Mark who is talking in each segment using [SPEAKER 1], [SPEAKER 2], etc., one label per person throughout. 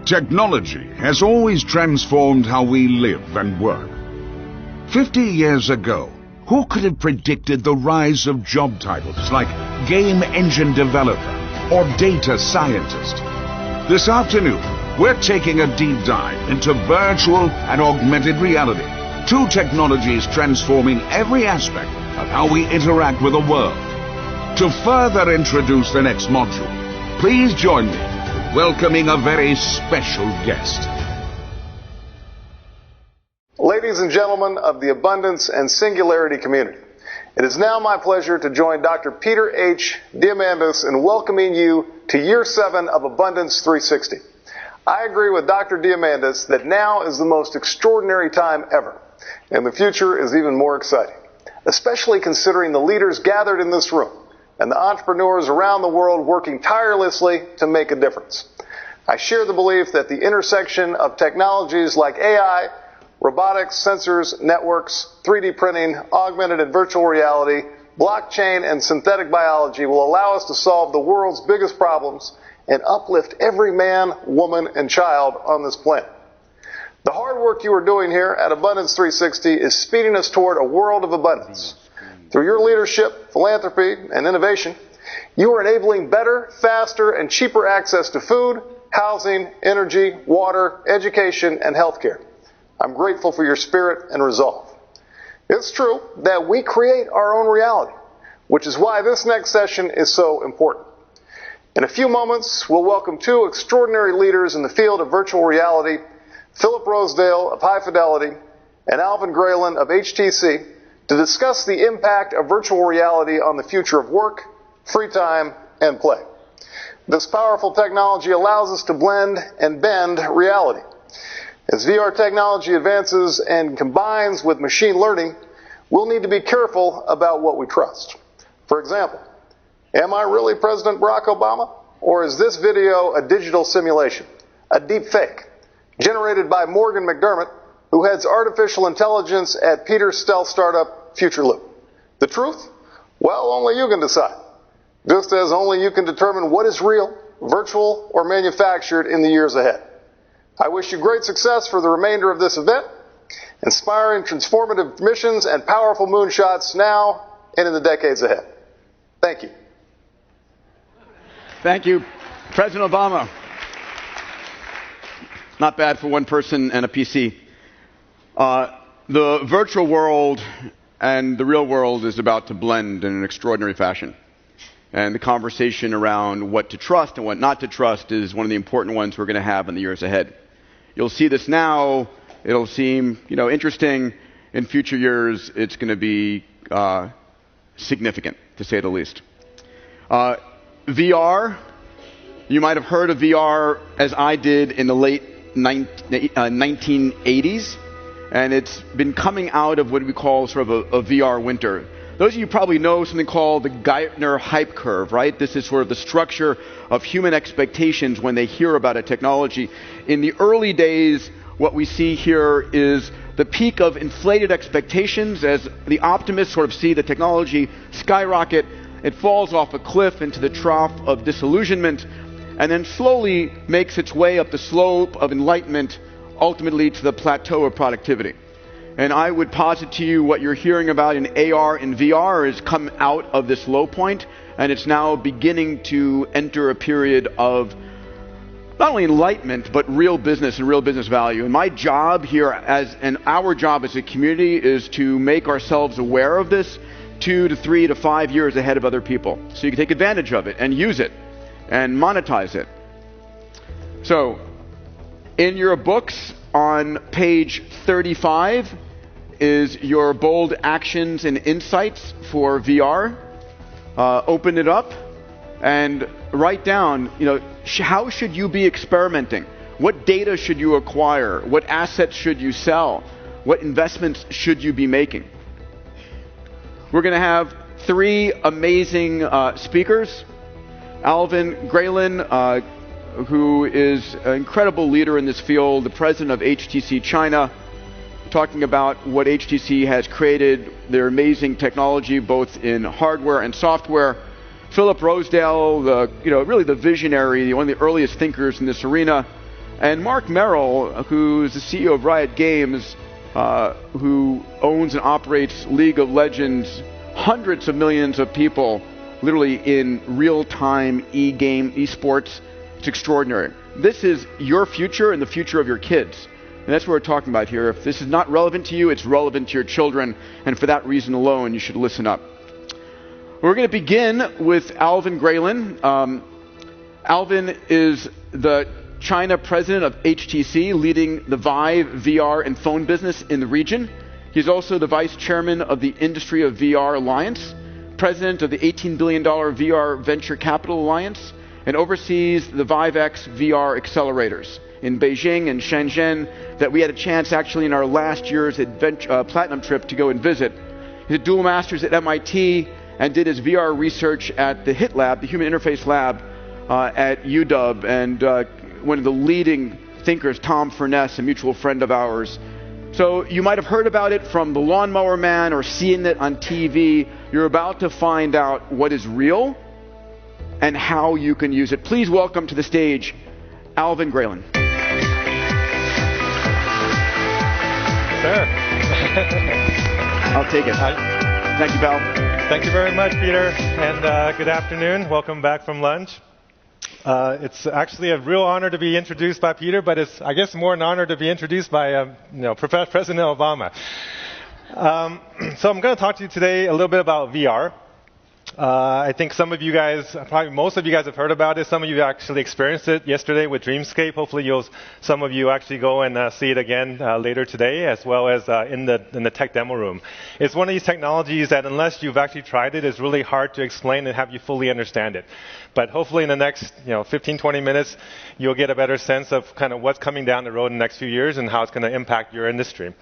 [SPEAKER 1] Technology has always transformed how we live and work. 50 years ago, who could have predicted the rise of job titles like game engine developer or data scientist? This afternoon, we're taking a deep dive into virtual and augmented reality, two technologies transforming every aspect of how we interact with the world. To further introduce the next module, please join me in welcoming a very special guest.
[SPEAKER 2] Ladies and gentlemen of the Abundance and Singularity community, it is now my pleasure to join Dr. Peter H. Diamandis in welcoming you to Year 7 of Abundance 360. I agree with Dr. Diamandis that now is the most extraordinary time ever, and the future is even more exciting, especially considering the leaders gathered in this room and the entrepreneurs around the world working tirelessly to make a difference. I share the belief that the intersection of technologies like AI, robotics, sensors, networks, 3D printing, augmented and virtual reality, blockchain, and synthetic biology will allow us to solve the world's biggest problems and uplift every man, woman, and child on this planet. The hard work you are doing here at Abundance 360 is speeding us toward a world of abundance. Through your leadership, philanthropy, and innovation, you are enabling better, faster, and cheaper access to food, housing, energy, water, education, and healthcare. I'm grateful for your spirit and resolve. It's true that we create our own reality, which is why this next session is so important. In a few moments, we'll welcome two extraordinary leaders in the field of virtual reality, Philip Rosedale of High Fidelity and Alvin Graylin of HTC, to discuss the impact of virtual reality on the future of work, free time, and play. This powerful technology allows us to blend and bend reality. As VR technology advances and combines with machine learning, we'll need to be careful about what we trust. For example, am I really President Barack Obama? Or is this video a digital simulation, a deep fake, generated by Morgan McDermott, who heads artificial intelligence at Peter's stealth startup, FutureLoop? The truth? Well, only you can decide. Just as only you can determine what is real, virtual, or manufactured in the years ahead. I wish you great success for the remainder of this event, inspiring transformative missions and powerful moonshots now and in the decades ahead. Thank you.
[SPEAKER 3] Thank you, President Obama. Not bad for one person and a PC. The virtual world and the real world is about to blend in an extraordinary fashion. And the conversation around what to trust and what not to trust is one of the important ones we're going to have in the years ahead. You'll see this now. It'll seem, interesting. In future years, it's going to be significant, to say the least. VR, you might have heard of VR as I did in the late 1980s. And it's been coming out of what we call sort of a VR winter. Those of you probably know something called the Gartner hype curve, right? This is sort of the structure of human expectations when they hear about a technology. In the early days, what we see here is the peak of inflated expectations as the optimists sort of see the technology skyrocket. It falls off a cliff into the trough of disillusionment and then slowly makes its way up the slope of enlightenment, ultimately to the plateau of productivity. And I would posit to you what you're hearing about in AR and VR has come out of this low point, and it's now beginning to enter a period of not only enlightenment, but real business and real business value. And my job here and our job as a community is to make ourselves aware of this 2 to 3 to 5 years ahead of other people. So you can take advantage of it and use it and monetize it. So, in your books on page 35 is your bold actions and insights for VR. Open it up and write down, how should you be experimenting? What data should you acquire? What assets should you sell? What investments should you be making? We're going to have 3 amazing speakers. Alvin Graylin, who is an incredible leader in this field, the president of HTC China, talking about what HTC has created, their amazing technology, both in hardware and software. Philip Rosedale, really the visionary, one of the earliest thinkers in this arena, And Mark Merrill, who's the CEO of Riot Games, who owns and operates League of Legends, hundreds of millions of people, literally in real-time esports. It's extraordinary. This is your future and the future of your kids. And that's what we're talking about here. If this is not relevant to you, it's relevant to your children. And for that reason alone, you should listen up. We're going to begin with Alvin Graylin. Alvin is the China president of HTC, leading the Vive VR and phone business in the region. He's also the vice chairman of the Industry of VR Alliance, president of the $18 billion VR Venture Capital Alliance, and oversees the ViveX VR accelerators in Beijing and Shenzhen that we had a chance actually in our last year's Platinum trip to go and visit. He's a dual master's at MIT and did his VR research at the HIT Lab, the Human Interface Lab at UW, and one of the leading thinkers, Tom Furness, a mutual friend of ours. So you might have heard about it from The Lawnmower Man or seen it on TV. You're about to find out what is real and how you can use it. Please welcome to the stage Alvin Graylin.
[SPEAKER 4] Sir.
[SPEAKER 3] I'll take it. Thank you, pal.
[SPEAKER 4] Thank you very much, Peter, and good afternoon. Welcome back from lunch. It's actually a real honor to be introduced by Peter, but it's, I guess, more an honor to be introduced by President Obama. So I'm going to talk to you today a little bit about VR. I think some of you guys, probably most of you guys have heard about it. Some of you actually experienced it yesterday with Dreamscape. Hopefully some of you actually go and see it again later today, as well as in the tech demo room. It's one of these technologies that unless you've actually tried it, it's really hard to explain and have you fully understand it. But hopefully in the next 15, 20 minutes, you'll get a better sense of kind of what's coming down the road in the next few years and how it's going to impact your industry.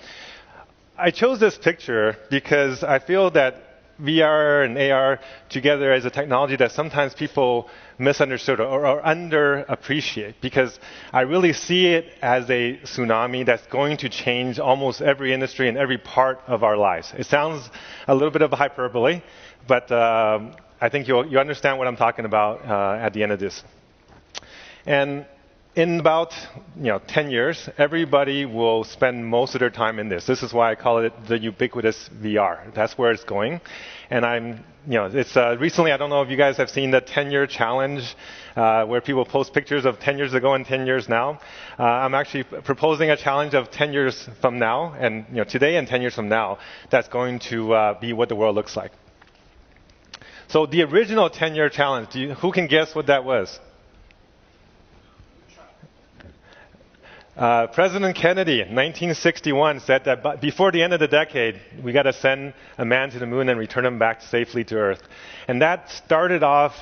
[SPEAKER 4] I chose this picture because I feel that VR and AR together as a technology that sometimes people misunderstood or underappreciate, because I really see it as a tsunami that's going to change almost every industry and every part of our lives. It sounds a little bit of a hyperbole, but I think you understand what I'm talking about at the end of this. And in about 10 years, everybody will spend most of their time in this. This is why I call it the ubiquitous VR. That's where it's going. And it's recently, I don't know if you guys have seen the 10-year challenge where people post pictures of 10 years ago and 10 years now. I'm actually proposing a challenge of 10 years from now, and today and 10 years from now, that's going to be what the world looks like. So the original 10-year challenge, who can guess what that was? President Kennedy in 1961 said that before the end of the decade, we got to send a man to the moon and return him back safely to Earth. And that started off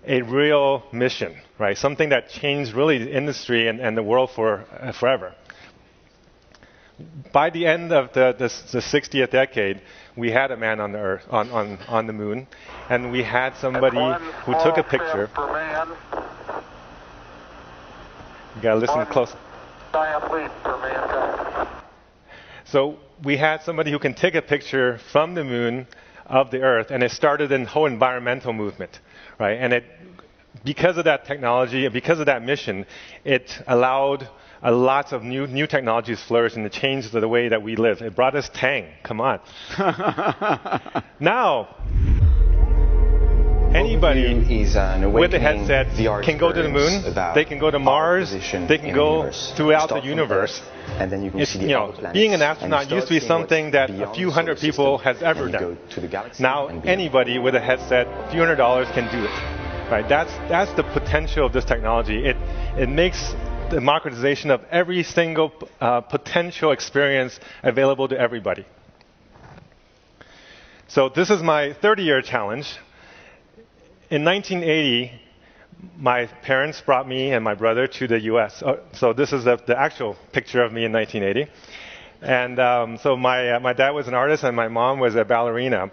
[SPEAKER 4] a real mission, right? Something that changed really the industry and the world forever. By the end of the 60th decade, we had a man on the Earth, on the moon, and we had somebody who took a picture. You got to listen close. So we had somebody who can take a picture from the moon of the Earth, and it started a whole environmental movement, right? And because of that technology, because of that mission, it allowed lots of new technologies flourish and it changed the way that we live. It brought us Tang. Come on. Now, anybody with a headset can go to the moon, they can go to Mars, they can go throughout the universe. And then you can see the other planets. Being an astronaut used to be something that a few hundred people has ever done. Now anybody with a headset, a few $100s can do it. Right? That's the potential of this technology. It makes democratization of every single potential experience available to everybody. So this is my 30-year challenge. In 1980, my parents brought me and my brother to the U.S. So this is the actual picture of me in 1980. And so my dad was an artist and my mom was a ballerina.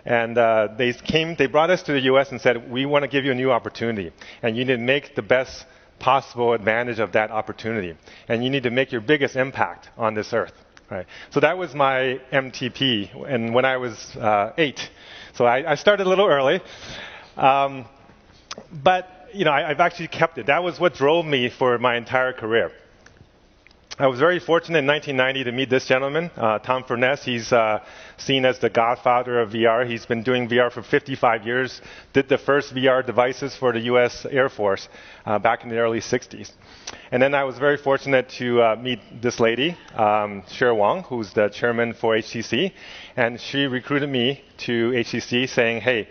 [SPEAKER 4] And they brought us to the U.S. and said, we want to give you a new opportunity. And you need to make the best possible advantage of that opportunity. And you need to make your biggest impact on this earth. Right? So that was my MTP, and when I was 8. So I started a little early. But I've actually kept it. That was what drove me for my entire career. I was very fortunate in 1990 to meet this gentleman, Tom Furness. He's seen as the godfather of VR. He's been doing VR for 55 years, did the first VR devices for the U.S. Air Force back in the early 60s. And then I was very fortunate to meet this lady, Cher Wang, who's the chairman for HTC. And she recruited me to HTC saying, hey,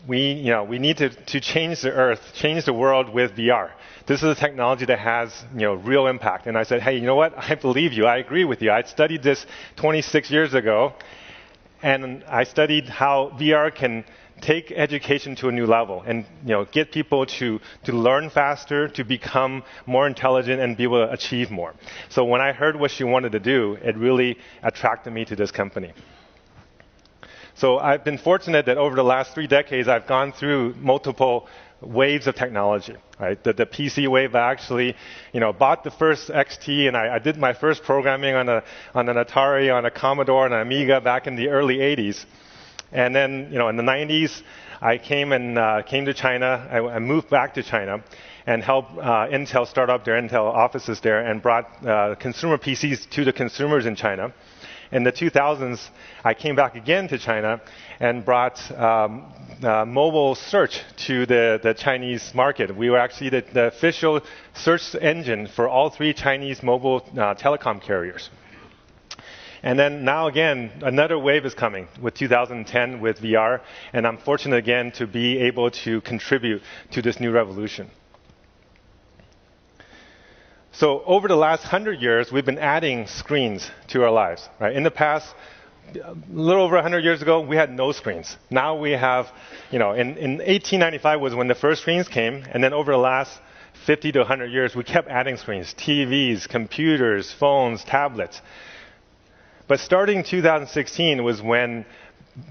[SPEAKER 4] we need to change the earth, change the world with VR. This is a technology that has, real impact. And I said, hey, you know what? I believe you. I agree with you. I studied this 26 years ago, and I studied how VR can take education to a new level and, get people to learn faster, to become more intelligent, and be able to achieve more. So when I heard what she wanted to do, it really attracted me to this company. So I've been fortunate that over the last 3 decades, I've gone through multiple waves of technology, right? The PC wave, I actually, bought the first XT, and I did my first programming on an Atari, on a Commodore, and an Amiga back in the early 80s. And then, in the 90s, I came to China. I moved back to China and helped Intel start up their Intel offices there and brought consumer PCs to the consumers in China. In the 2000s, I came back again to China and brought mobile search to the Chinese market. We were actually the official search engine for all 3 Chinese mobile telecom carriers. And then now again, another wave is coming with 2010 with VR, and I'm fortunate again to be able to contribute to this new revolution. So over the last 100 years, we've been adding screens to our lives. Right? In the past, a little over 100 years ago, we had no screens. Now we have, in 1895 was when the first screens came, and then over the last 50 to 100 years, we kept adding screens, TVs, computers, phones, tablets. But starting in 2016 was when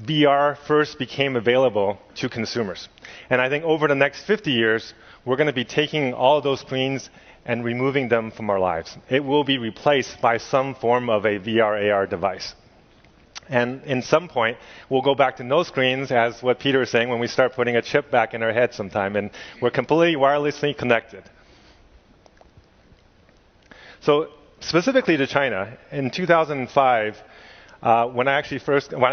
[SPEAKER 4] VR first became available to consumers. And I think over the next 50 years, we're going to be taking all of those screens and removing them from our lives. It will be replaced by some form of a VR, AR device. And in some point, we'll go back to no screens, as what Peter was saying, when we start putting a chip back in our head sometime, and we're completely wirelessly connected. So specifically to China, in 2005, when I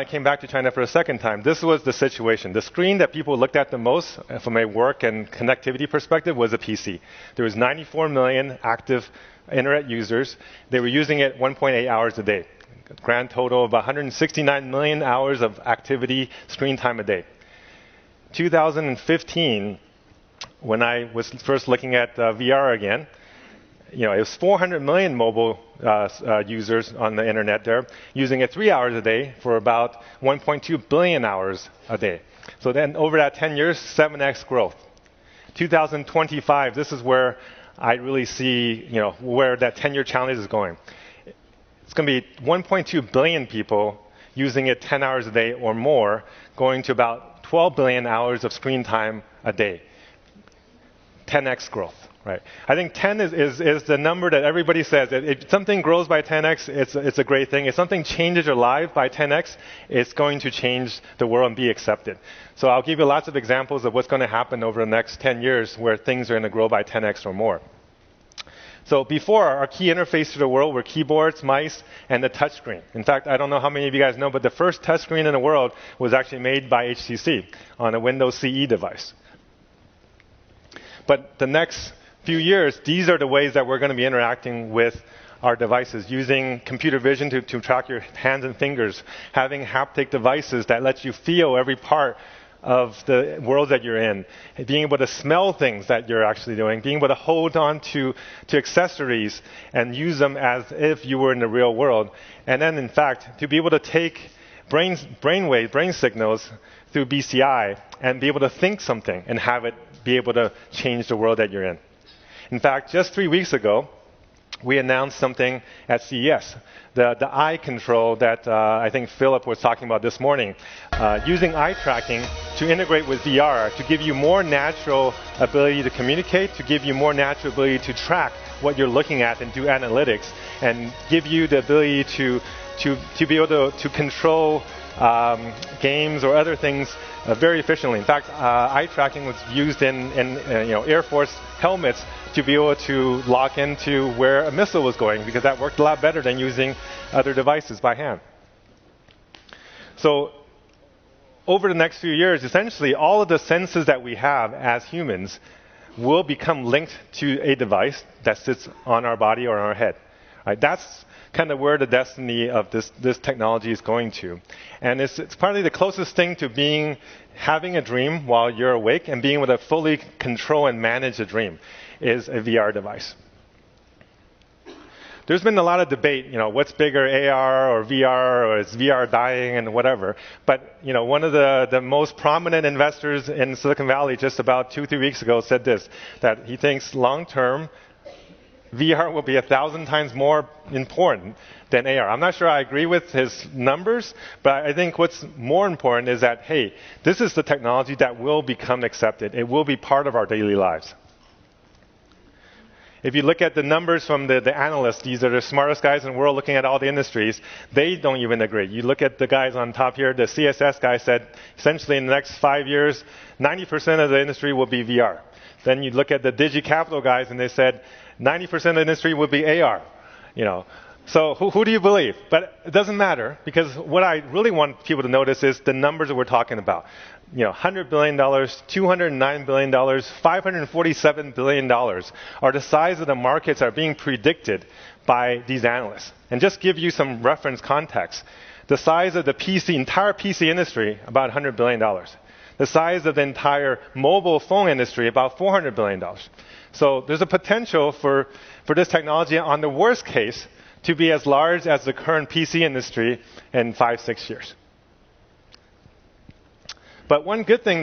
[SPEAKER 4] came back to China for a second time, this was the situation. The screen that people looked at the most from a work and connectivity perspective was a PC. There was 94 million active internet users. They were using it 1.8 hours a day. Grand total of 169 million hours of activity screen time a day. 2015, when I was first looking at VR again, it was 400 million mobile users on the internet there, using it 3 hours a day for about 1.2 billion hours a day. So then over that 10 years, 7x growth. 2025, this is where I really see, where that 10-year challenge is going. It's going to be 1.2 billion people using it 10 hours a day or more, going to about 12 billion hours of screen time a day. 10x growth. Right. I think 10 is the number that everybody says. If something grows by 10x, it's a great thing. If something changes your life by 10x, it's going to change the world and be accepted. So I'll give you lots of examples of what's going to happen over the next 10 years where things are going to grow by 10x or more. So before, our key interface to the world were keyboards, mice, and the touchscreen. In fact, I don't know how many of you guys know, but the first touchscreen in the world was actually made by HTC on a Windows CE device. But the next few years, these are the ways that we're going to be interacting with our devices, using computer vision to track your hands and fingers, having haptic devices that let you feel every part of the world that you're in, being able to smell things that you're actually doing, being able to hold on to accessories and use them as if you were in the real world. And then, in fact, to be able to take brain signals through BCI and be able to think something and have it be able to change the world that you're in. In fact, just 3 weeks ago, we announced something at CES, the eye control that I think Philip was talking about this morning, using eye tracking to integrate with VR to give you more natural ability to communicate, to give you more natural ability to track what you're looking at and do analytics, and give you the ability to be able to control games or other things very efficiently. In fact, eye tracking was used in Air Force helmets to be able to lock into where a missile was going, because that worked a lot better than using other devices by hand. So over the next few years, essentially all of the senses that we have as humans will become linked to a device that sits on our body or on our head. Right? That's kind of where the destiny of this technology is going to. And it's probably the closest thing to having a dream while you're awake and being able to fully control and manage a dream is a VR device. There's been a lot of debate, what's bigger, AR or VR, or is VR dying and whatever. But, one of the most prominent investors in Silicon Valley just about 2-3 weeks ago said this, that he thinks long-term, VR will be 1,000 times more important than AR. I'm not sure I agree with his numbers, but I think what's more important is that, hey, this is the technology that will become accepted. It will be part of our daily lives. If you look at the numbers from the analysts, these are the smartest guys in the world looking at all the industries, they don't even agree. You look at the guys on top here, the CSS guy said, essentially in the next 5 years, 90% of the industry will be VR. Then you look at the DigiCapital guys and they said, 90% of the industry will be AR. So who do you believe? But it doesn't matter, because what I really want people to notice is the numbers that we're talking about. $100 billion, $209 billion, $547 billion are the size of the markets that are being predicted by these analysts. And just give you some reference context. The size of the entire PC industry, about $100 billion. The size of the entire mobile phone industry, about $400 billion. So there's a potential for this technology, on the worst case, to be as large as the current PC industry in 5-6 years. But one good thing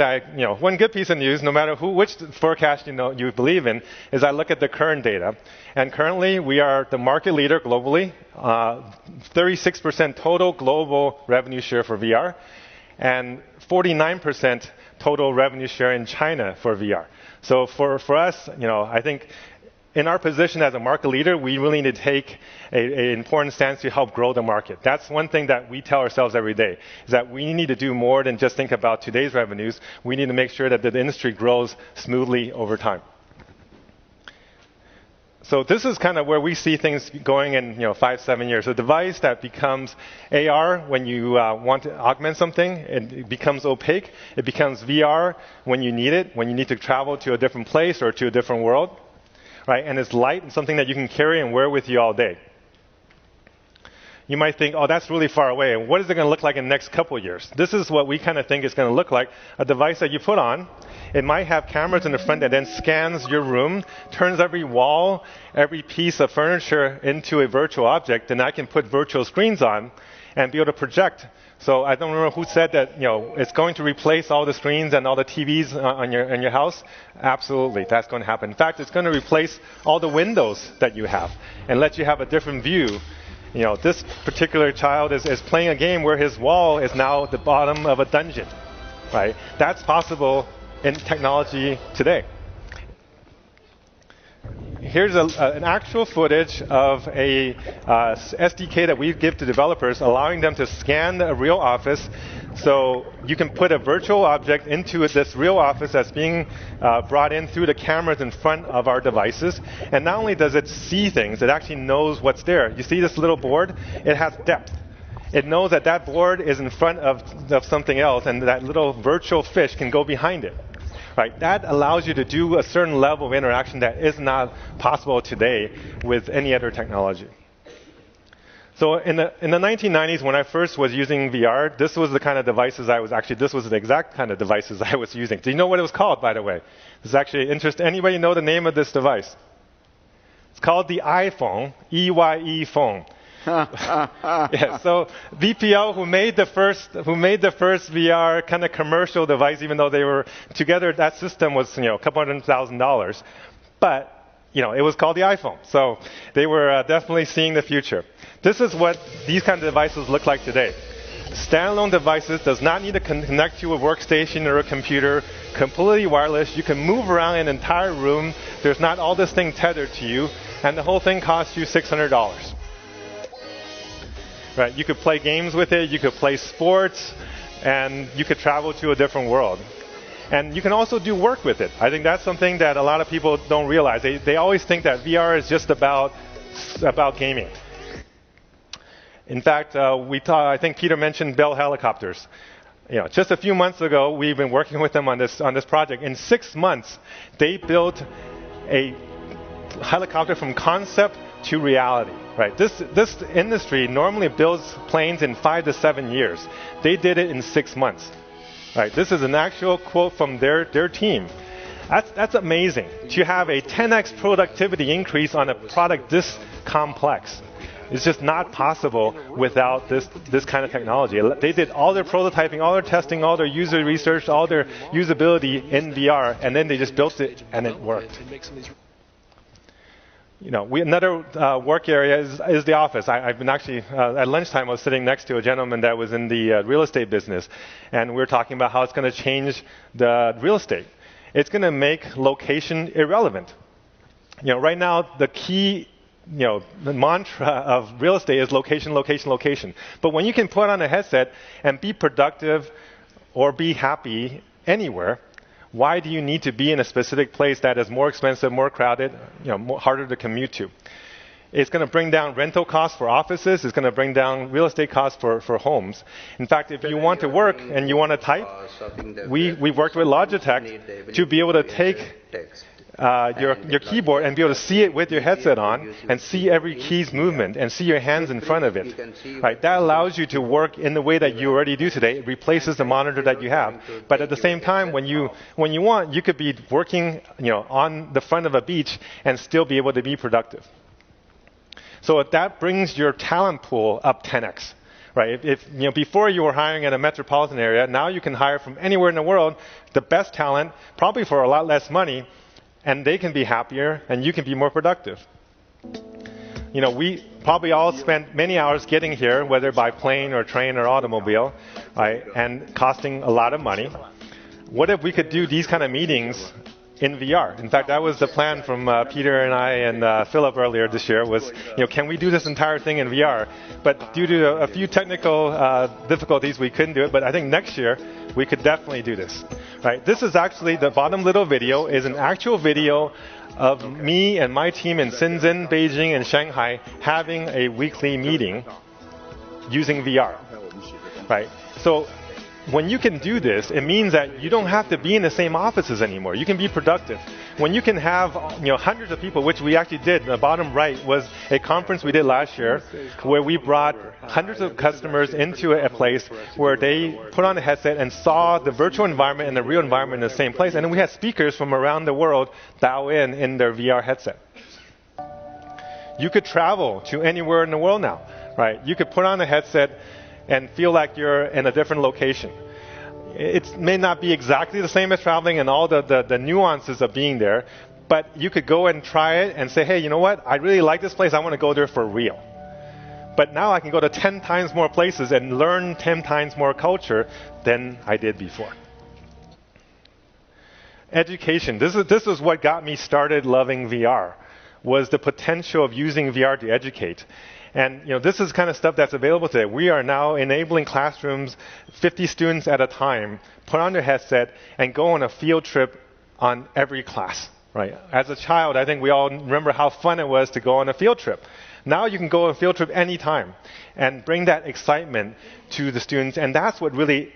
[SPEAKER 4] one good piece of news, no matter which forecast you believe in, is I look at the current data. And currently, we are the market leader globally, 36% total global revenue share for VR, and 49% total revenue share in China for VR. So for us, I think in our position as a market leader, we really need to take an important stance to help grow the market. That's one thing that we tell ourselves every day, is that we need to do more than just think about today's revenues. We need to make sure that the industry grows smoothly over time. So this is kind of where we see things going in 5-7 years. A device that becomes AR when you want to augment something, it becomes opaque. It becomes VR when you need it, when you need to travel to a different place or to a different world. Right? And it's light and something that you can carry and wear with you all day. You might think, oh, that's really far away. And what is it going to look like in the next couple of years? This is what we kind of think it's going to look like. A device that you put on. It might have cameras in the front that then scans your room, turns every wall, every piece of furniture into a virtual object, and I can put virtual screens on and be able to project. So I don't remember who said that, it's going to replace all the screens and all the TVs in your house. Absolutely, that's going to happen. In fact, it's going to replace all the windows that you have and let you have a different view. This particular child is playing a game where his wall is now the bottom of a dungeon, right? That's possible in technology today. Here's an actual footage of a SDK that we give to developers, allowing them to scan a real office. So you can put a virtual object into this real office that's being brought in through the cameras in front of our devices. And not only does it see things, it actually knows what's there. You see this little board? It has depth. It knows that that board is in front of something else, and that little virtual fish can go behind it. Right? That allows you to do a certain level of interaction that is not possible today with any other technology. So in the 1990s, when I first was using VR, this was the kind of devices this was the exact kind of devices I was using. Do you know what it was called, by the way? This is actually interesting. Anybody know the name of this device? It's called the iPhone, EYE phone. Yeah, so VPL, who made the first VR kind of commercial device, even though they were together, that system was a couple $100,000, but it was called the iPhone. So they were definitely seeing the future. This is what these kind of devices look like today. Standalone devices, does not need to connect to a workstation or a computer, completely wireless. You can move around an entire room. There's not all this thing tethered to you, and the whole thing costs you $600. right? You could play games with it, you could play sports, and you could travel to a different world. And you can also do work with it. I think that's something that a lot of people don't realize. They always think that VR is just about gaming. In fact, I think Peter mentioned Bell Helicopters. Just a few months ago, we've been working with them on this project. In 6 months, they built a helicopter from concept to reality. Right? This industry normally builds planes in 5 to 7 years. They did it in 6 months. Right? This is an actual quote from their team. That's amazing. To have a 10x productivity increase on a product this complex. It's just not possible without this kind of technology. They did all their prototyping, all their testing, all their user research, all their usability in VR, and then they just built it, and it worked. Another work area is the office. I've been actually, at lunchtime, I was sitting next to a gentleman that was in the real estate business, and we were talking about how it's going to change the real estate. It's going to make location irrelevant. Right now, the key the mantra of real estate is location, location, location. But when you can put on a headset and be productive or be happy anywhere, why do you need to be in a specific place that is more expensive, more crowded, harder to commute to? It's going to bring down rental costs for offices. It's going to bring down real estate costs for homes. In fact, if you want to work and you want to type, we've worked with Logitech to be able to take your keyboard and be able to see it with your headset on and see every key's movement and see your hands in front of it. Right? That allows you to work in the way that you already do today. It replaces the monitor that you have. But at the same time, when you want, you could be working on the front of a beach and still be able to be productive. So that brings your talent pool up 10x. Right? If before you were hiring in a metropolitan area, now you can hire from anywhere in the world the best talent, probably for a lot less money, and they can be happier, and you can be more productive. We probably all spent many hours getting here, whether by plane or train or automobile, right, and costing a lot of money. What if we could do these kind of meetings in VR? In fact, that was the plan from Peter and I and Philip earlier this year was, can we do this entire thing in VR? But due to a few technical difficulties, we couldn't do it. But I think next year, we could definitely do this. Right? This is actually, the bottom little video is an actual video of me and my team in Shenzhen, Beijing, and Shanghai having a weekly meeting using VR. Right? So when you can do this, it means that you don't have to be in the same offices anymore. You can be productive. When you can have hundreds of people, which we actually did, the bottom right was a conference we did last year where we brought hundreds of customers into a place where they put on a headset and saw the virtual environment and the real environment in the same place. And then we had speakers from around the world dial in their VR headset. You could travel to anywhere in the world now, right? You could put on a headset and feel like you're in a different location. It may not be exactly the same as traveling and all the nuances of being there, but you could go and try it and say, hey, you know what? I really like this place. I want to go there for real. But now I can go to 10 times more places and learn 10 times more culture than I did before. Education. This is what got me started loving VR, was the potential of using VR to educate. And this is kind of stuff that's available today. We are now enabling classrooms, 50 students at a time, put on their headset and go on a field trip on every class. Right? As a child, I think we all remember how fun it was to go on a field trip. Now you can go on a field trip anytime and bring that excitement to the students. And that's what really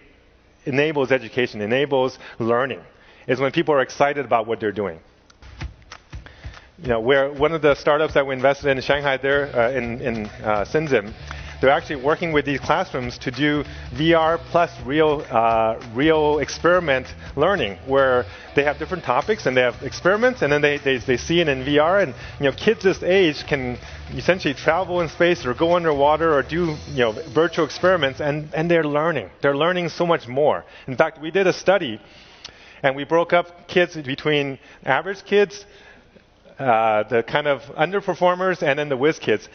[SPEAKER 4] enables education, enables learning, is when people are excited about what they're doing. We're one of the startups that we invested in Shanghai there in Shenzhen. They're actually working with these classrooms to do VR plus real experiment learning, where they have different topics and they have experiments, and then they see it in VR. And kids this age can essentially travel in space or go underwater or do virtual experiments, and they're learning. They're learning so much more. In fact, we did a study, and we broke up kids between average kids, the kind of underperformers, and then the whiz kids.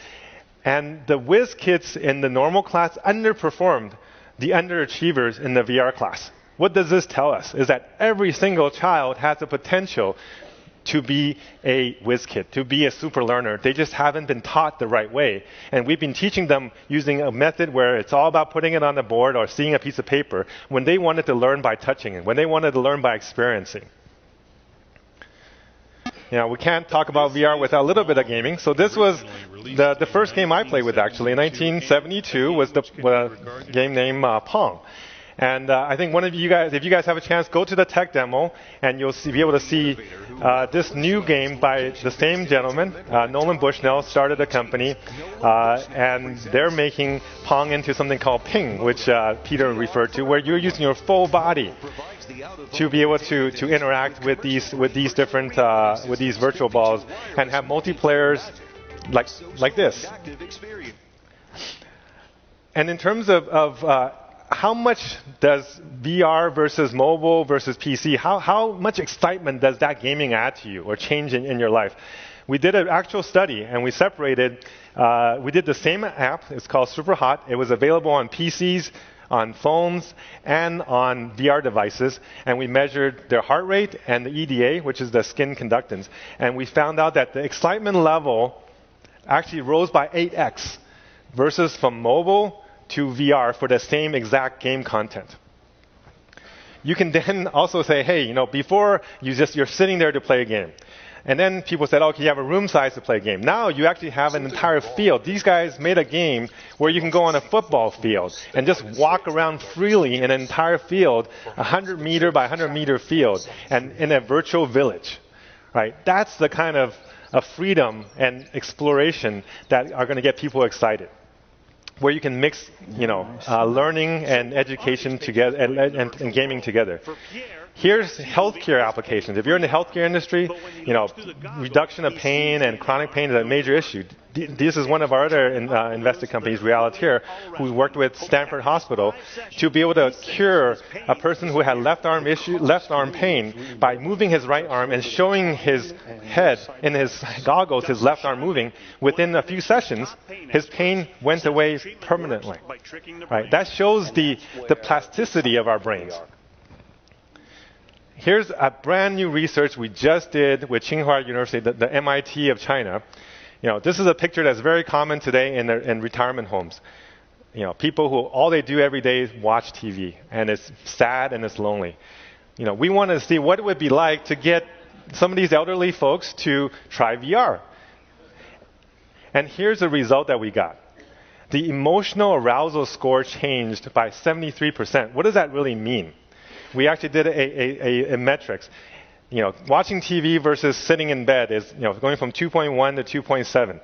[SPEAKER 4] And the whiz kids in the normal class underperformed the underachievers in the VR class. What does this tell us? Is that every single child has the potential to be a whiz kid, to be a super learner. They just haven't been taught the right way. And we've been teaching them using a method where it's all about putting it on the board or seeing a piece of paper when they wanted to learn by touching it, when they wanted to learn by experiencing. We can't talk about VR without a little bit of gaming. So this was the first game I played with, actually. In 1972 was the game named Pong. And I think one of you guys, if you guys have a chance, go to the tech demo, and you'll be able to see this new game by the same gentleman. Nolan Bushnell started a company, and they're making Pong into something called Ping, which Peter referred to, where you're using your full body to be able to interact with these different with these virtual balls and have multiplayers like this. And in terms of how much does VR versus mobile versus PC, how much excitement does that gaming add to you or change in your life? We did an actual study, and we separated, we did the same app. It's called Superhot. It was available on PCs, on phones, and on VR devices, and we measured their heart rate and the EDA, which is the skin conductance, and we found out that the excitement level actually rose by 8x versus from mobile to VR for the same exact game content. You can then also say, hey, before you're sitting there to play a game. And then people said, okay, you have a room size to play a game. Now you actually have an entire field. These guys made a game where you can go on a football field and just walk around freely in an entire field, 100 meter by 100 meter field, and in a virtual village. Right? That's the kind of freedom and exploration that are going to get people excited, where you can mix, learning and education together and gaming together. Here's healthcare applications. If you're in the healthcare industry, reduction of pain and chronic pain is a major issue. This is one of our other invested companies, Realitaire, who worked with Stanford Hospital to be able to cure a person who had left arm pain by moving his right arm and showing his head in his goggles, his left arm moving. Within a few sessions, his pain went away permanently. Right? That shows the plasticity of our brains. Here's a brand new research we just did with Tsinghua University, the MIT of China. This is a picture that's very common today in retirement homes. People who all they do every day is watch TV, and it's sad and it's lonely. We want to see what it would be like to get some of these elderly folks to try VR. And here's the result that we got. The emotional arousal score changed by 73%. What does that really mean? We actually did a metrics. Watching TV versus sitting in bed is going from 2.1 to 2.7.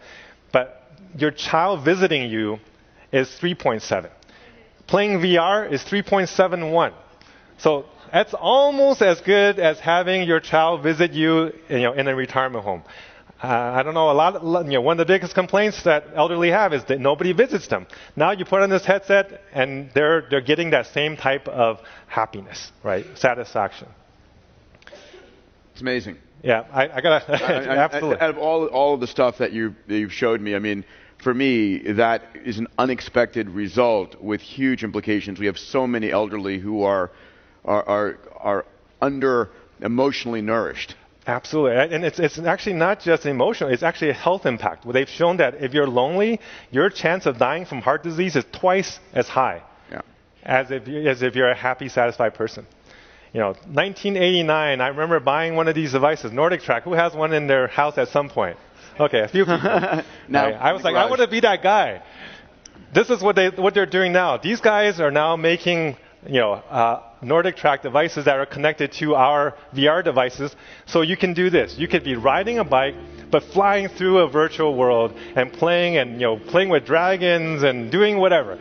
[SPEAKER 4] But your child visiting you is 3.7. Playing VR is 3.71. So that's almost as good as having your child visit you, in a retirement home. I don't know, one of the biggest complaints that elderly have is that nobody visits them. Now you put on this headset, and they're getting that same type of happiness, right? Satisfaction.
[SPEAKER 3] It's amazing.
[SPEAKER 4] Yeah, I gotta absolutely.
[SPEAKER 3] Out of all of the stuff that you've showed me, for me, that is an unexpected result with huge implications. We have so many elderly who are under emotionally nourished.
[SPEAKER 4] Absolutely. And it's actually not just emotional, it's actually a health impact. Well, they've shown that if you're lonely, your chance of dying from heart disease is twice as high as if you're a happy, satisfied person. 1989, I remember buying one of these devices, Nordic Track. Who has one in their house at some point? Okay, a few people.
[SPEAKER 3] Now,
[SPEAKER 4] I was like, I want to be that guy. This is what they're doing now. These guys are now making Nordic Track devices that are connected to our VR devices. So you can do this. You could be riding a bike, but flying through a virtual world and playing with dragons and doing whatever.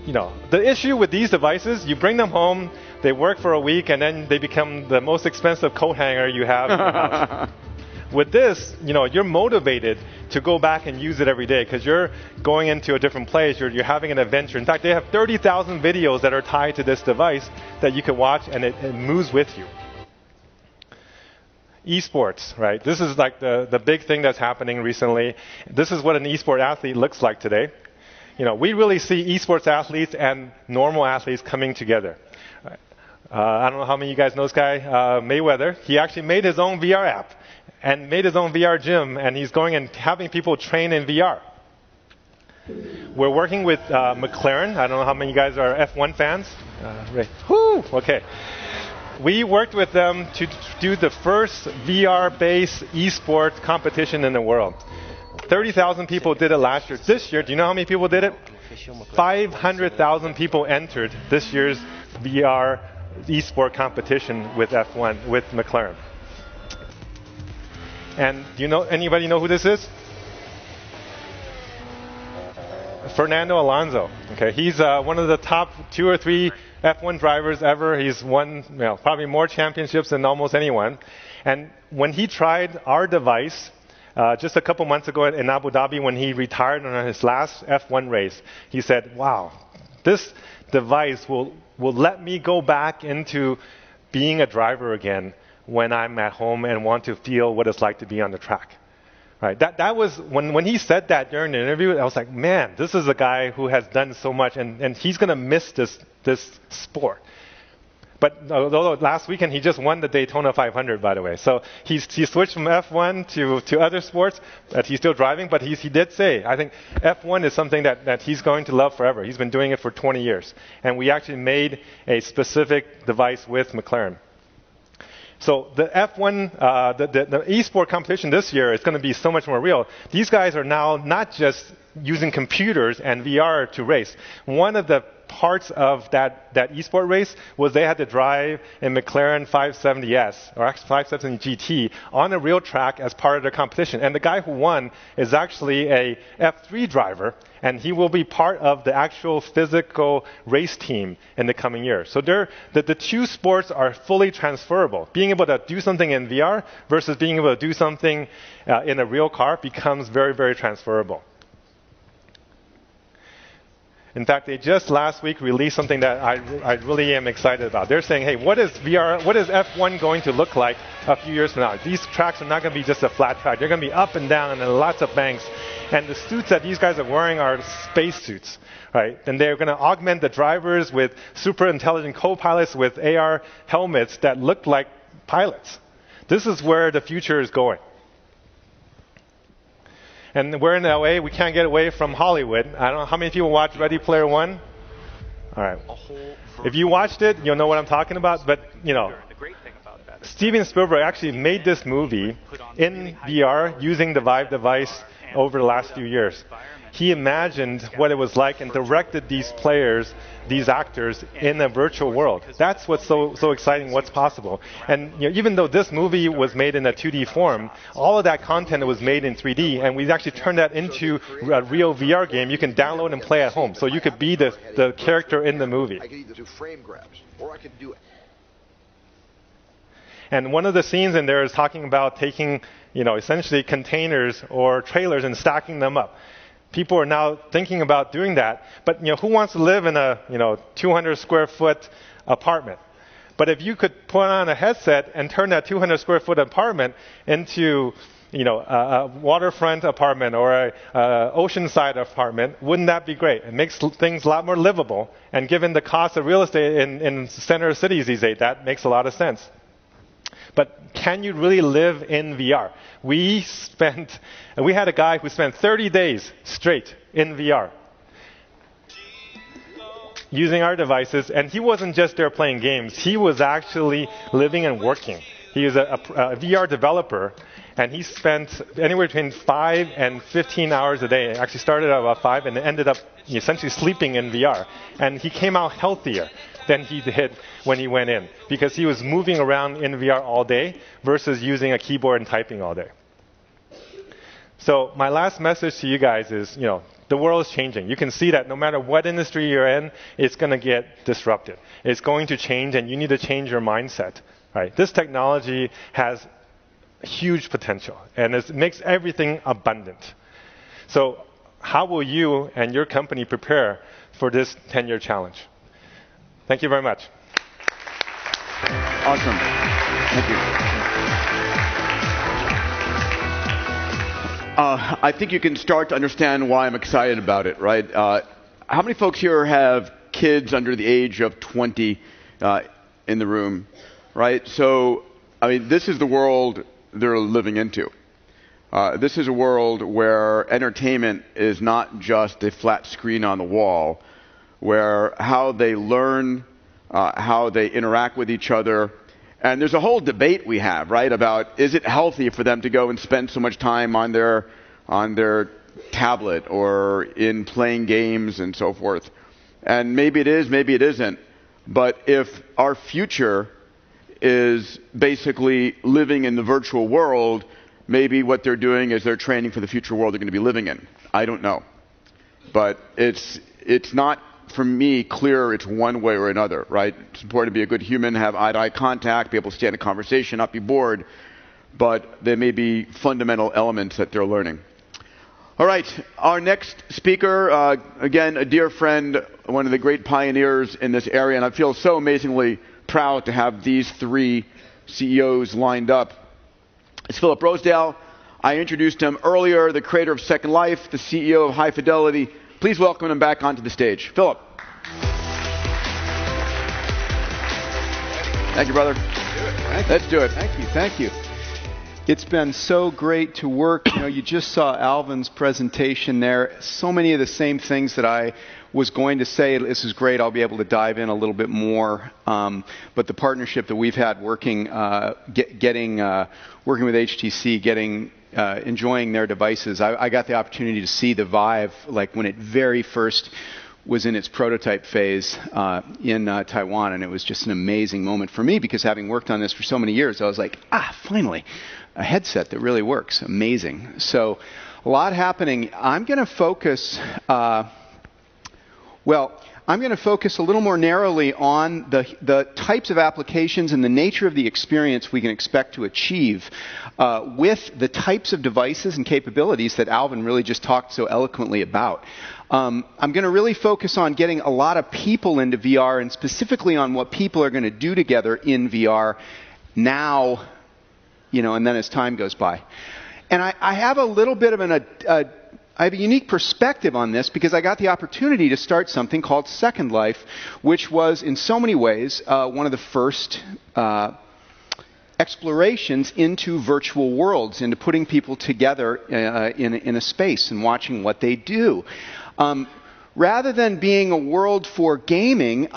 [SPEAKER 4] The issue with these devices, you bring them home, they work for a week, and then they become the most expensive coat hanger you have in your house. With this, you're motivated to go back and use it every day because you're going into a different place. You're having an adventure. In fact, they have 30,000 videos that are tied to this device that you can watch, and it moves with you. Esports, right? This is like the big thing that's happening recently. This is what an esport athlete looks like today. We really see esports athletes and normal athletes coming together. I don't know how many of you guys know this guy, Mayweather. He actually made his own VR app. and made his own VR gym, and he's going and having people train in VR. We're working with McLaren. I don't know how many of you guys are F1 fans. Right. Whoo! Okay. We worked with them to do the first VR-based esports competition in the world. 30,000 people did it last year. This year, do you know how many people did it? 500,000 people entered this year's VR esport competition with F1, with McLaren. And do you know, anybody know who this is? Fernando Alonso. Okay, he's one of the top 2 or 3 F1 drivers ever. He's won probably more championships than almost anyone. And when he tried our device just a couple months ago in Abu Dhabi, when he retired on his last F1 race, he said, "Wow, this device will let me go back into being a driver again when I'm at home and want to feel what it's like to be on the track." Right. That was when he said that during the interview. I was like, man, this is a guy who has done so much, and he's going to miss this sport. But although last weekend he just won the Daytona 500, by the way, so he switched from F1 to other sports that he's still driving. But he did say, I think F1 is something that he's going to love forever. He's been doing it for 20 years, and we actually made a specific device with McLaren. So the F1, the esport competition this year is going to be so much more real. These guys are now not just using computers and VR to race. One of the parts of that esport race was they had to drive a McLaren 570S, or actually 570 GT, on a real track as part of the competition. And the guy who won is actually a F3 driver, and he will be part of the actual physical race team in the coming years. So the 2 sports are fully transferable. Being able to do something in VR versus being able to do something in a real car becomes very, very transferable. In fact, they just last week released something that I really am excited about. They're saying, hey, what is F1 going to look like a few years from now? These tracks are not going to be just a flat track. They're going to be up and down and lots of banks. And the suits that these guys are wearing are space suits, right? And they're going to augment the drivers with super intelligent co-pilots with AR helmets that look like pilots. This is where the future is going. And we're in LA. We can't get away from Hollywood. I don't know how many people watched Ready Player One. All right. If you watched it, you'll know what I'm talking about. But Steven Spielberg actually made this movie in VR using the Vive device over the last few years. He imagined what it was like and directed these players, these actors, in a virtual world. That's what's so exciting, what's possible. And even though this movie was made in a 2D form, all of that content was made in 3D, and we've actually turned that into a real VR game you can download and play at home. So you could be the character in the movie.
[SPEAKER 5] I could either do frame grabs, or I could do it.
[SPEAKER 4] And one of the scenes in there is talking about taking, essentially containers or trailers and stacking them up. People are now thinking about doing that, but who wants to live in a 200 square foot apartment? But if you could put on a headset and turn that 200 square foot apartment into a waterfront apartment or a oceanside apartment, wouldn't that be great? It makes things a lot more livable, and given the cost of real estate in center cities these days, that makes a lot of sense. But can you really live in VR? We had a guy who spent 30 days straight in VR using our devices, and he wasn't just there playing games. He was actually living and working. He was a VR developer, and he spent anywhere between 5 and 15 hours a day. It actually started at about 5 and ended up essentially sleeping in VR. And he came out healthier than he did when he went in, because he was moving around in VR all day versus using a keyboard and typing all day. So my last message to you guys is, the world is changing. You can see that no matter what industry you're in, it's going to get disrupted. It's going to change, and you need to change your mindset. Right? This technology has huge potential, and it makes everything abundant. So how will you and your company prepare for this 10-year challenge? Thank you very much.
[SPEAKER 3] Awesome. Thank you. I think you can start to understand why I'm excited about it, right? How many folks here have kids under the age of 20 in the room, right? So, this is the world they're living into. This is a world where entertainment is not just a flat screen on the wall, where how they learn, how they interact with each other, and there's a whole debate we have, right, about is it healthy for them to go and spend so much time on their tablet or in playing games and so forth. And maybe it is, maybe it isn't. But if our future is basically living in the virtual world, maybe what they're doing is they're training for the future world they're going to be living in. I don't know. But it's not, for me, clear it's one way or another, right? It's important to be a good human, have eye-to-eye contact, be able to stay in a conversation, not be bored. But there may be fundamental elements that they're learning. All right, our next speaker, again, a dear friend, one of the great pioneers in this area, and I feel so amazingly proud to have these three CEOs lined up. It's Philip Rosedale. I introduced him earlier, the creator of Second Life, the CEO of High Fidelity. Please welcome him back onto the stage. Philip. Thank you, brother. Let's do it.
[SPEAKER 6] Thank you. It's been so great to work. You just saw Alvin's presentation there. So many of the same things that I was going to say. This is great. I'll be able to dive in a little bit more. But the partnership that we've had working with HTC, enjoying their devices. I got the opportunity to see the Vive, like when it very first was in its prototype phase in Taiwan, and it was just an amazing moment for me because having worked on this for so many years, I was like, finally, a headset that really works. Amazing. So a lot happening. I'm going to focus, I'm going to focus a little more narrowly on the types of applications and the nature of the experience we can expect to achieve with the types of devices and capabilities that Alvin really just talked so eloquently about. I'm going to really focus on getting a lot of people into VR and specifically on what people are going to do together in VR now, and then as time goes by. And I have a little bit of I have a unique perspective on this because I got the opportunity to start something called Second Life, which was in so many ways one of the first explorations into virtual worlds, into putting people together in a space and watching what they do. Rather than being a world for gaming,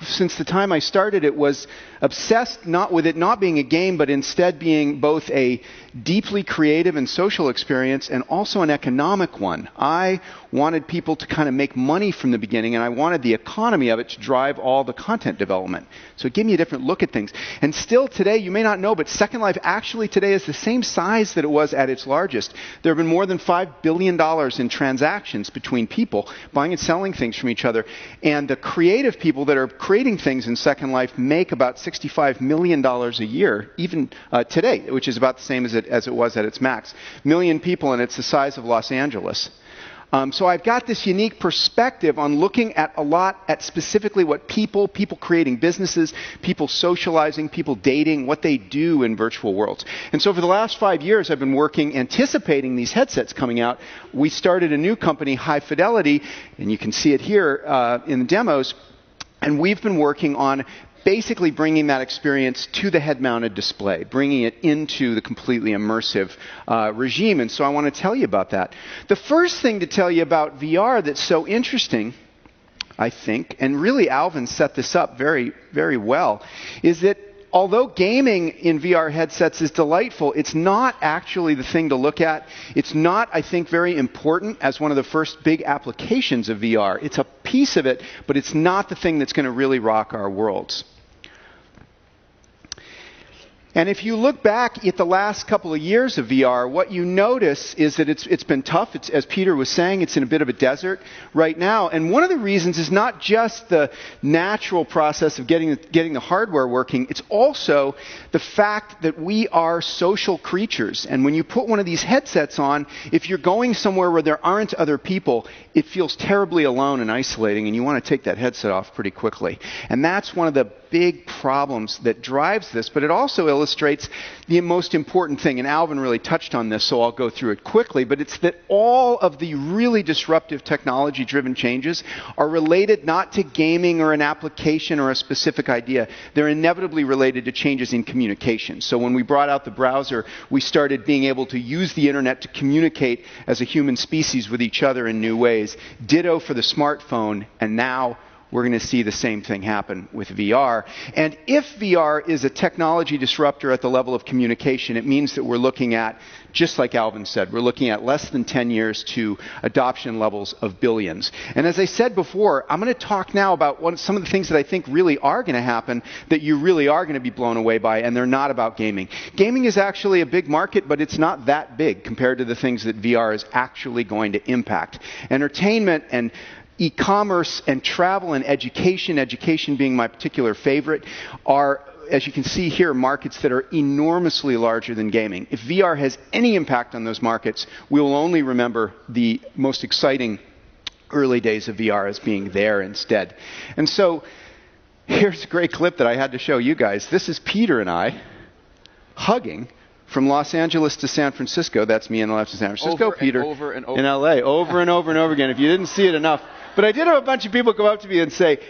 [SPEAKER 6] since the time I started it, was obsessed not with it not being a game, but instead being both a deeply creative and social experience and also an economic one. I wanted people to kind of make money from the beginning, and I wanted the economy of it to drive all the content development. So it gave me a different look at things. And still today, you may not know, but Second Life actually today is the same size that it was at its largest. There have been more than $5 billion in transactions between people buying and selling things from each other. And the creative people that are creating things in Second Life make about $65 million a year, even today, which is about the same as it was at its max. Million people, and it's the size of Los Angeles. So I've got this unique perspective on looking at a lot at specifically what people creating businesses, people socializing, people dating, what they do in virtual worlds. And so for the last 5 years, I've been working, anticipating these headsets coming out. We started a new company, High Fidelity, and you can see it here in the demos. And we've been working on basically bringing that experience to the head-mounted display, bringing it into the completely immersive regime. And so I want to tell you about that. The first thing to tell you about VR that's so interesting, I think, and really Alvin set this up very, very well, is that although gaming in VR headsets is delightful, it's not actually the thing to look at. It's not, I think, very important as one of the first big applications of VR. It's a piece of it, but it's not the thing that's going to really rock our worlds. And if you look back at the last couple of years of VR, what you notice is that it's been tough. It's, as Peter was saying, it's in a bit of a desert right now. And one of the reasons is not just the natural process of getting the hardware working. It's also the fact that we are social creatures. And when you put one of these headsets on, if you're going somewhere where there aren't other people, it feels terribly alone and isolating, and you want to take that headset off pretty quickly. And that's one of the big problems that drives this, but it also illustrates illustrates the most important thing. And Alvin really touched on this, so I'll go through it quickly. But it's that all of the really disruptive technology-driven changes are related not to gaming or an application or a specific idea. They're inevitably related to changes in communication. So when we brought out the browser, we started being able to use the internet to communicate as a human species with each other in new ways. Ditto for the smartphone, and now we're going to see the same thing happen with VR. And if VR is a technology disruptor at the level of communication, it means that we're looking at, just like Alvin said, we're looking at less than 10 years to adoption levels of billions. And as I said before, I'm going to talk now about some of the things that I think really are going to happen, that you really are going to be blown away by, and they're not about gaming. Gaming is actually a big market, but it's not that big compared to the things that VR is actually going to impact. Entertainment and e-commerce and travel and education being my particular favorite, are, as you can see here, markets that are enormously larger than gaming. If VR has any impact on those markets, we will only remember the most exciting early days of VR as being there instead. And so here's a great clip that I had to show you guys. This is Peter and I hugging from Los Angeles to San Francisco. That's me on the left of San Francisco. Peter
[SPEAKER 3] over and over.
[SPEAKER 6] In LA, over and over and over again. If you didn't see it enough. But I did have a bunch of people come up to me and say,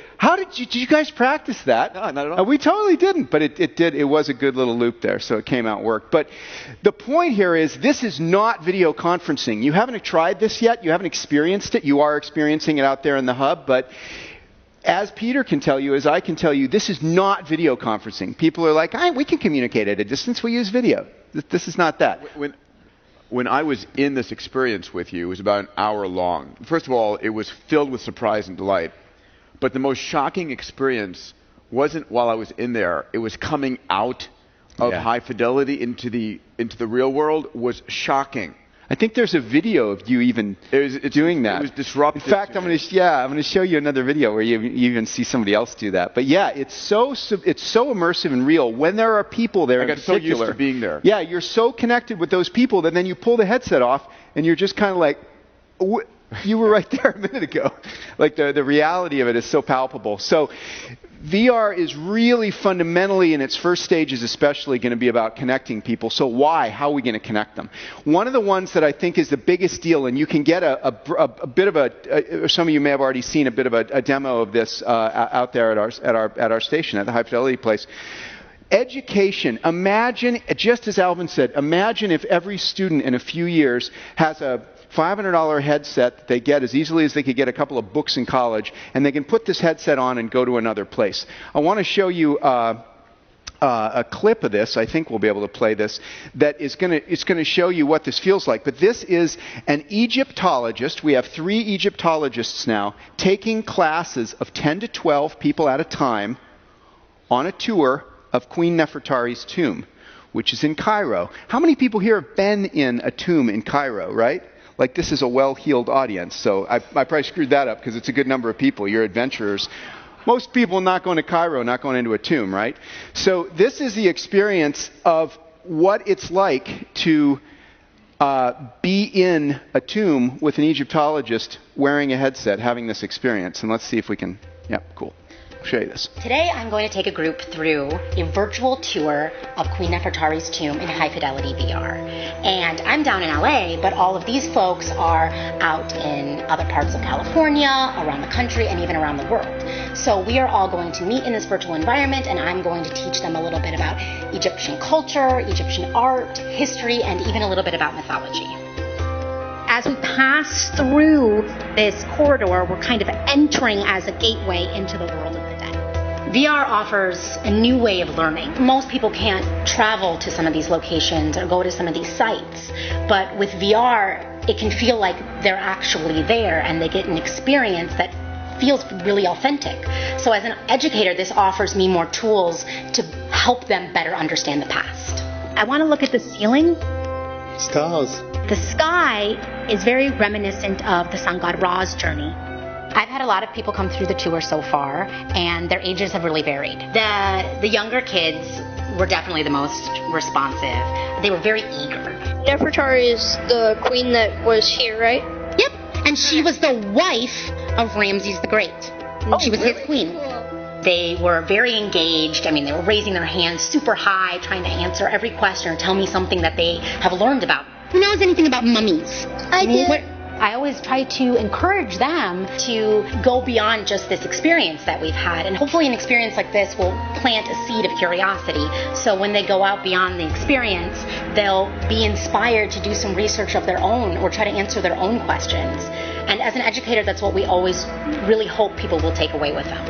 [SPEAKER 6] did you guys practice that?
[SPEAKER 3] No, not at all.
[SPEAKER 6] We totally didn't, but it did. It was a good little loop there, so it came out worked. But the point here is this is not video conferencing. You haven't tried this yet. You haven't experienced it. You are experiencing it out there in the hub, but as Peter can tell you, as I can tell you, this is not video conferencing. People are like, we can communicate at a distance. We use video. This is not that.
[SPEAKER 3] When I was in this experience with you, it was about an hour long. First of all, it was filled with surprise and delight. But the most shocking experience wasn't while I was in there. It was coming out of high fidelity into the real world was shocking.
[SPEAKER 6] I think there's a video of you even doing that.
[SPEAKER 3] It was disruptive.
[SPEAKER 6] In fact, I'm going to show you another video where you even see somebody else do that. But yeah, it's so immersive and real. When there are people there,
[SPEAKER 3] I got so used to being there.
[SPEAKER 6] Yeah, you're so connected with those people that then you pull the headset off and you're just kind of like, you were right there a minute ago. Like the reality of it is so palpable. So VR is really fundamentally, in its first stages especially, going to be about connecting people. So why? How are we going to connect them? One of the ones that I think is the biggest deal, and you can get a bit of some of you may have already seen a bit of a demo of this out there at our station, at the High Fidelity place. Education. Imagine, just as Alvin said, imagine if every student in a few years has a $500 headset that they get as easily as they could get a couple of books in college, and they can put this headset on and go to another place. I want to show you a clip of this. I think we'll be able to play this. It's going to show you what this feels like. But this is an Egyptologist. We have 3 Egyptologists now taking classes of 10 to 12 people at a time on a tour of Queen Nefertari's tomb, which is in Cairo. How many people here have been in a tomb in Cairo, right? Like, this is a well-heeled audience, so I probably screwed that up because it's a good number of people. You're adventurers. Most people not going to Cairo, not going into a tomb, right? So this is the experience of what it's like to be in a tomb with an Egyptologist wearing a headset, having this experience. And let's see if we can, cool. I'll show you this.
[SPEAKER 7] Today I'm going to take a group through a virtual tour of Queen Nefertari's tomb in high fidelity VR. And I'm down in LA, but all of these folks are out in other parts of California, around the country, and even around the world. So we are all going to meet in this virtual environment, and I'm going to teach them a little bit about Egyptian culture, Egyptian art, history, and even a little bit about mythology. As we pass through this corridor, we're kind of entering as a gateway into the world of the dead. VR offers a new way of learning. Most people can't travel to some of these locations or go to some of these sites, but with VR, it can feel like they're actually there and they get an experience that feels really authentic. So as an educator, this offers me more tools to help them better understand the past. I want to look at the ceiling.
[SPEAKER 2] Stars.
[SPEAKER 7] The sky is very reminiscent of the sun god Ra's journey. I've had a lot of people come through the tour so far, and their ages have really varied. The younger kids were definitely the most responsive. They were very eager.
[SPEAKER 8] Nefertari is the queen that was here, right?
[SPEAKER 7] Yep, and she was the wife of Ramses the Great. She was his queen.
[SPEAKER 8] Cool.
[SPEAKER 7] They were very engaged. I mean, they were raising their hands super high, trying to answer every question or tell me something that they have learned about. Who knows anything about mummies?
[SPEAKER 8] I did.
[SPEAKER 7] I always try to encourage them to go beyond just this experience that we've had. And hopefully an experience like this will plant a seed of curiosity. So when they go out beyond the experience, they'll be inspired to do some research of their own or try to answer their own questions. And as an educator, that's what we always really hope people will take away with them.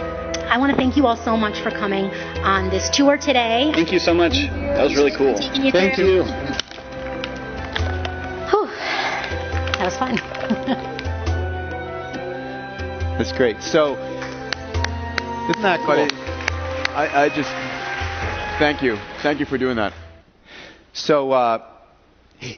[SPEAKER 7] I want to thank you all so much for coming on this tour today.
[SPEAKER 9] Thank you so much. That was really cool.
[SPEAKER 6] Thank you.
[SPEAKER 7] Whew. That was fun.
[SPEAKER 6] That's great. So, isn't that cool?
[SPEAKER 3] I just thank you. Thank you for doing that.
[SPEAKER 6] So,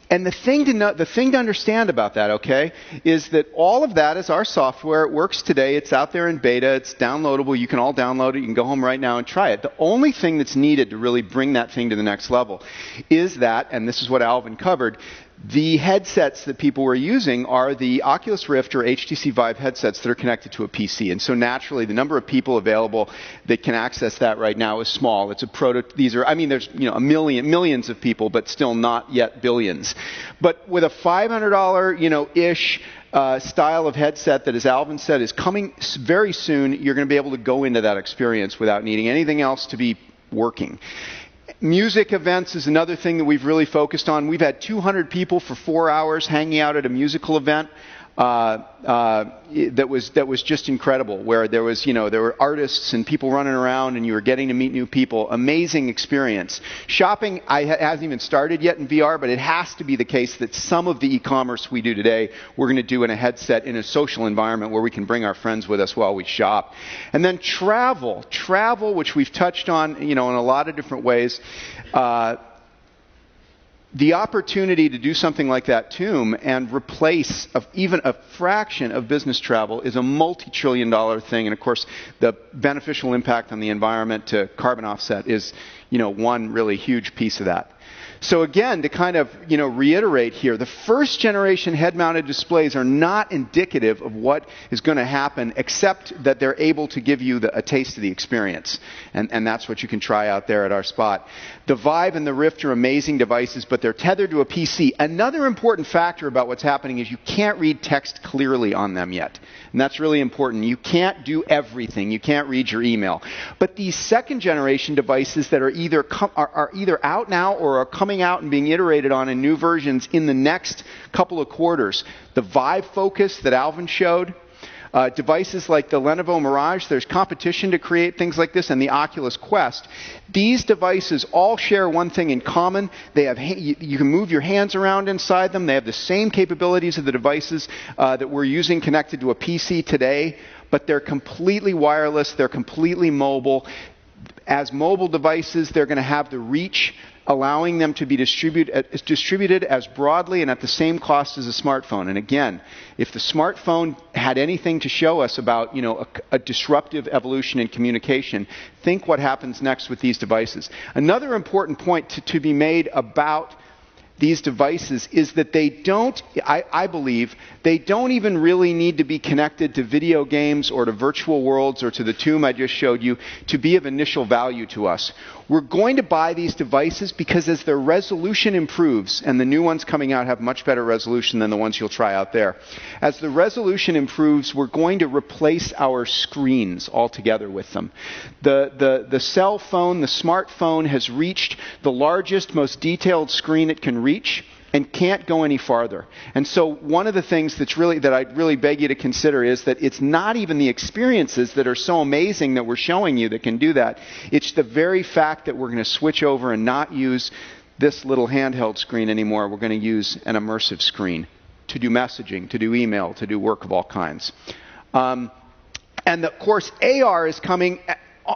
[SPEAKER 6] and the thing to understand about that, okay, is that all of that is our software. It works today. It's out there in beta. It's downloadable. You can all download it. You can go home right now and try it. The only thing that's needed to really bring that thing to the next level is that, and this is what Alvin covered, the headsets that people were using are the Oculus Rift or HTC Vive headsets that are connected to a PC. And so naturally, the number of people available that can access that right now is small. It's a these are, I mean, there's millions of people, but still not yet billions. But with a $500, ish style of headset that, as Alvin said, is coming very soon, you're going to be able to go into that experience without needing anything else to be working. Music events is another thing that we've really focused on. We've had 200 people for 4 hours hanging out at a musical event that was just incredible, where there were artists and people running around and you were getting to meet new people. Amazing experience. Shopping hasn't even started yet in VR, but it has to be the case that some of the e-commerce we do today we're going to do in a headset in a social environment where we can bring our friends with us while we shop. And then travel, which we've touched on, in a lot of different ways. The opportunity to do something like that tomb and replace even a fraction of business travel is a multi-trillion-dollar thing. And of course, the beneficial impact on the environment to carbon offset is, one really huge piece of that. So again, to kind of, reiterate here, the first generation head-mounted displays are not indicative of what is going to happen, except that they're able to give you a taste of the experience. And that's what you can try out there at our spot. The Vive and the Rift are amazing devices, but they're tethered to a PC. Another important factor about what's happening is you can't read text clearly on them yet. And that's really important. You can't do everything. You can't read your email. But these second generation devices that are either out now or are coming out and being iterated on in new versions in the next couple of quarters, the Vive Focus that Alvin showed, devices like the Lenovo Mirage, there's competition to create things like this, and the Oculus Quest. These devices all share one thing in common. They have you can move your hands around inside them. They have the same capabilities of the devices that we're using connected to a PC today, but they're completely wireless. They're completely mobile. As mobile devices, they're going to have the reach, allowing them to be distributed as broadly and at the same cost as a smartphone. And again, if the smartphone had anything to show us about, a disruptive evolution in communication, think what happens next with these devices. Another important point to be made about these devices is that they don't, I believe, they don't even really need to be connected to video games or to virtual worlds or to the tomb I just showed you to be of initial value to us. We're going to buy these devices because as their resolution improves, and the new ones coming out have much better resolution than the ones you'll try out there, as the resolution improves, we're going to replace our screens altogether with them. The cell phone, the smartphone, has reached the largest, most detailed screen it can reach and can't go any farther. And so one of the things that I'd really beg you to consider is that it's not even the experiences that are so amazing that we're showing you that can do that. It's the very fact that we're going to switch over and not use this little handheld screen anymore. We're going to use an immersive screen to do messaging, to do email, to do work of all kinds. And of course, AR is coming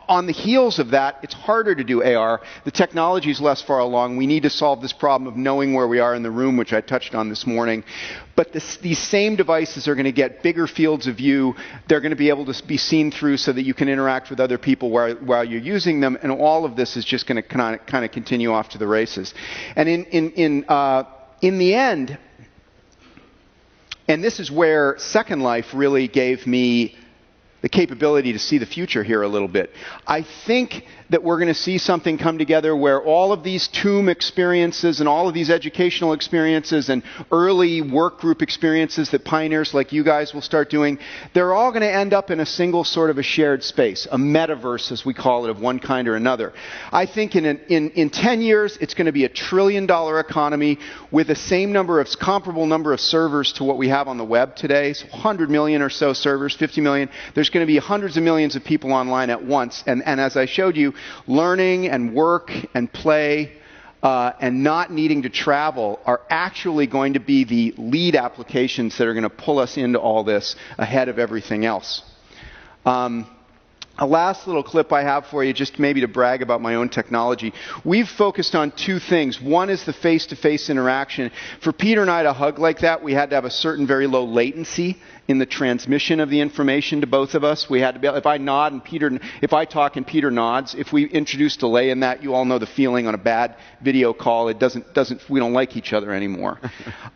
[SPEAKER 6] on the heels of that. It's harder to do AR. The technology is less far along. We need to solve this problem of knowing where we are in the room, which I touched on this morning. But these same devices are going to get bigger fields of view. They're going to be able to be seen through so that you can interact with other people while you're using them. And all of this is just going to kind of continue off to the races. And in the end, and this is where Second Life really gave me the capability to see the future here a little bit. I think that we're going to see something come together where all of these tomb experiences and all of these educational experiences and early work group experiences that pioneers like you guys will start doing, they're all going to end up in a single sort of a shared space, a metaverse as we call it, of one kind or another. I think in 10 years it's going to be $1 trillion economy with the same comparable number of servers to what we have on the web today, so 100 million or so servers, 50 million. There's going to be hundreds of millions of people online at once, and as I showed you, learning and work and play and not needing to travel are actually going to be the lead applications that are going to pull us into all this ahead of everything else. A last little clip I have for you, just maybe to brag about my own technology. We've focused on two things. One is the face-to-face interaction. For Peter and I to hug like that, we had to have a certain very low latency in the transmission of the information to both of us. We had to be, if I nod and if I talk and Peter nods, if we introduce delay in that, you all know the feeling on a bad video call. We don't like each other anymore.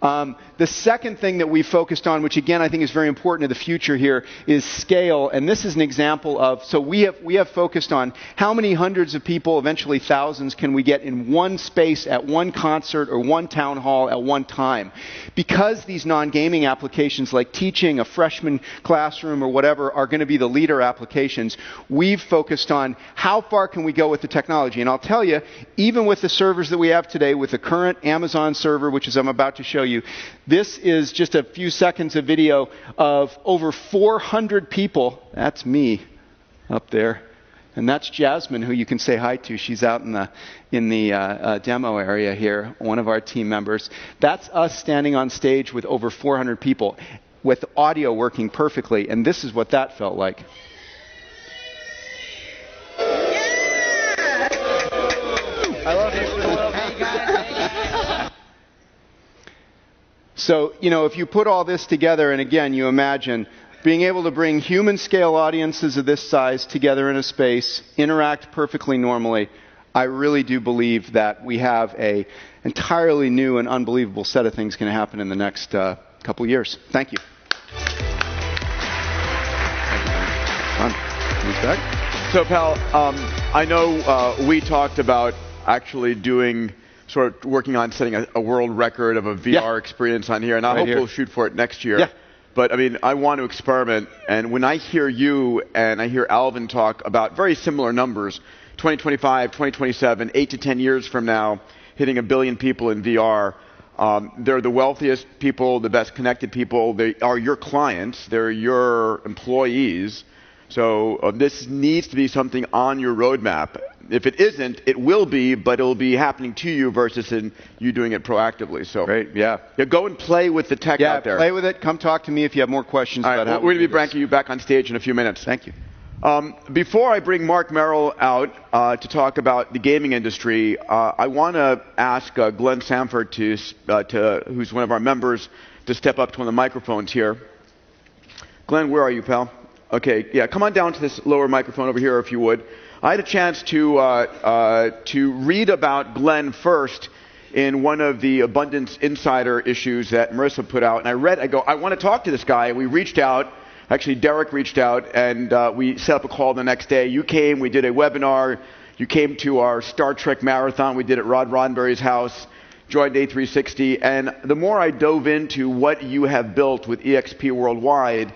[SPEAKER 6] The second thing that we focused on, which again I think is very important to the future here, is scale. And this is an example of, so we have focused on how many hundreds of people, eventually thousands, can we get in one space at one concert or one town hall at one time. Because these non-gaming applications like teaching, a freshman classroom or whatever are going to be the leader applications, we've focused on how far can we go with the technology. And I'll tell you, even with the servers that we have today, with the current Amazon server, which is I'm about to show you, this is just a few seconds of video of over 400 people. That's me up there. And that's Jasmine, who you can say hi to. She's out in the demo area here, one of our team members. That's us standing on stage with over 400 people, with audio working perfectly, and this is what that felt like. I love you. So, if you put all this together, and again, you imagine being able to bring human scale audiences of this size together in a space, interact perfectly normally, I really do believe that we have an entirely new and unbelievable set of things going to happen in the next couple years. Thank you.
[SPEAKER 3] So, Pal, I know we talked about actually working on setting a world record of a VR experience on here, and I hope we'll shoot for it next year. Yeah. But, I want to experiment, and when I hear you and I hear Alvin talk about very similar numbers, 2025, 2027, 8 to 10 years from now, hitting 1 billion people in VR, they're the wealthiest people, the best connected people. They are your clients. They're your employees. So this needs to be something on your roadmap. If it isn't, it will be, but it'll be happening to you versus you doing it proactively. So
[SPEAKER 6] great, yeah.
[SPEAKER 3] Go and play with the tech out there.
[SPEAKER 6] Yeah, play with it. Come talk to me if you have more questions about how
[SPEAKER 3] we're going to be bringing you back on stage in a few minutes.
[SPEAKER 6] Thank you.
[SPEAKER 3] Before I bring Mark Merrill out to talk about the gaming industry, I want to ask Glenn Sanford, who's one of our members, to step up to one of the microphones here. Glenn, where are you, pal? Okay, yeah, come on down to this lower microphone over here if you would. I had a chance to read about Glenn first in one of the Abundance Insider issues that Marissa put out, and I want to talk to this guy. We reached out. Actually, Derek reached out, and we set up a call the next day. You came, we did a webinar. You came to our Star Trek marathon we did at Rod Roddenberry's house, joined A360, and the more I dove into what you have built with eXp Worldwide,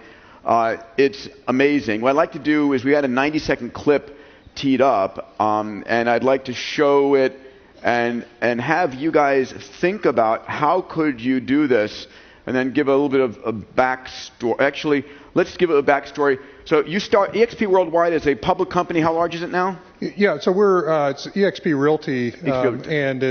[SPEAKER 3] it's amazing. What I'd like to do is we had a 90-second clip teed up, and I'd like to show it and have you guys think about how could you do this, and then give a little bit of a backstory. Actually, let's give it a backstory. So you start eXp Worldwide as a public company. How large is it now?
[SPEAKER 10] Yeah, so it's eXp Realty, and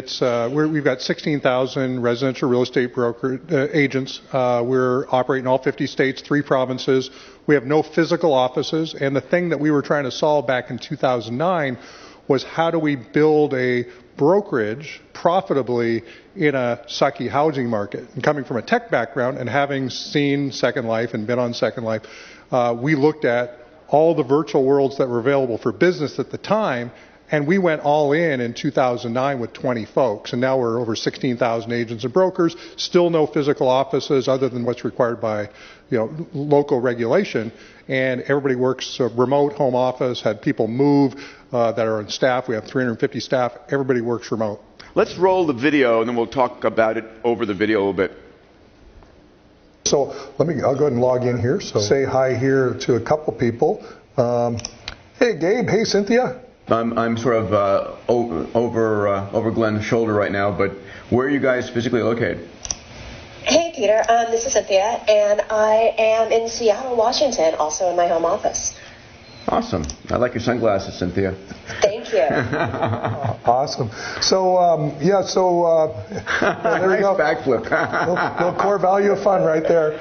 [SPEAKER 10] we've got 16,000 residential real estate broker agents. We're operating all 50 states, 3 provinces. We have no physical offices, and the thing that we were trying to solve back in 2009 was how do we build a brokerage profitably in a sucky housing market. And coming from a tech background and having seen Second Life and been on Second Life, we looked at all the virtual worlds that were available for business at the time And we went all in 2009 with 20 folks, and now we're over 16,000 agents and brokers. Still no physical offices other than what's required by local regulation, and everybody works remote home office. Had people move that are on staff. We have 350 staff. Everybody works remote.
[SPEAKER 3] Let's roll the video, and then we'll talk about it over the video a little bit.
[SPEAKER 11] So I'll go ahead and log in here. So say hi here to a couple people. Hey, Gabe. Hey, Cynthia.
[SPEAKER 12] I'm sort of over Glenn's shoulder right now, but where are you guys physically located?
[SPEAKER 13] Hey, Peter. This is Cynthia, and I am in Seattle, Washington, also in my home office.
[SPEAKER 12] Awesome. I like your sunglasses, Cynthia.
[SPEAKER 13] Thank you.
[SPEAKER 11] Awesome. So, there
[SPEAKER 12] nice
[SPEAKER 11] you go.
[SPEAKER 12] Backflip.
[SPEAKER 11] little core value of fun right there.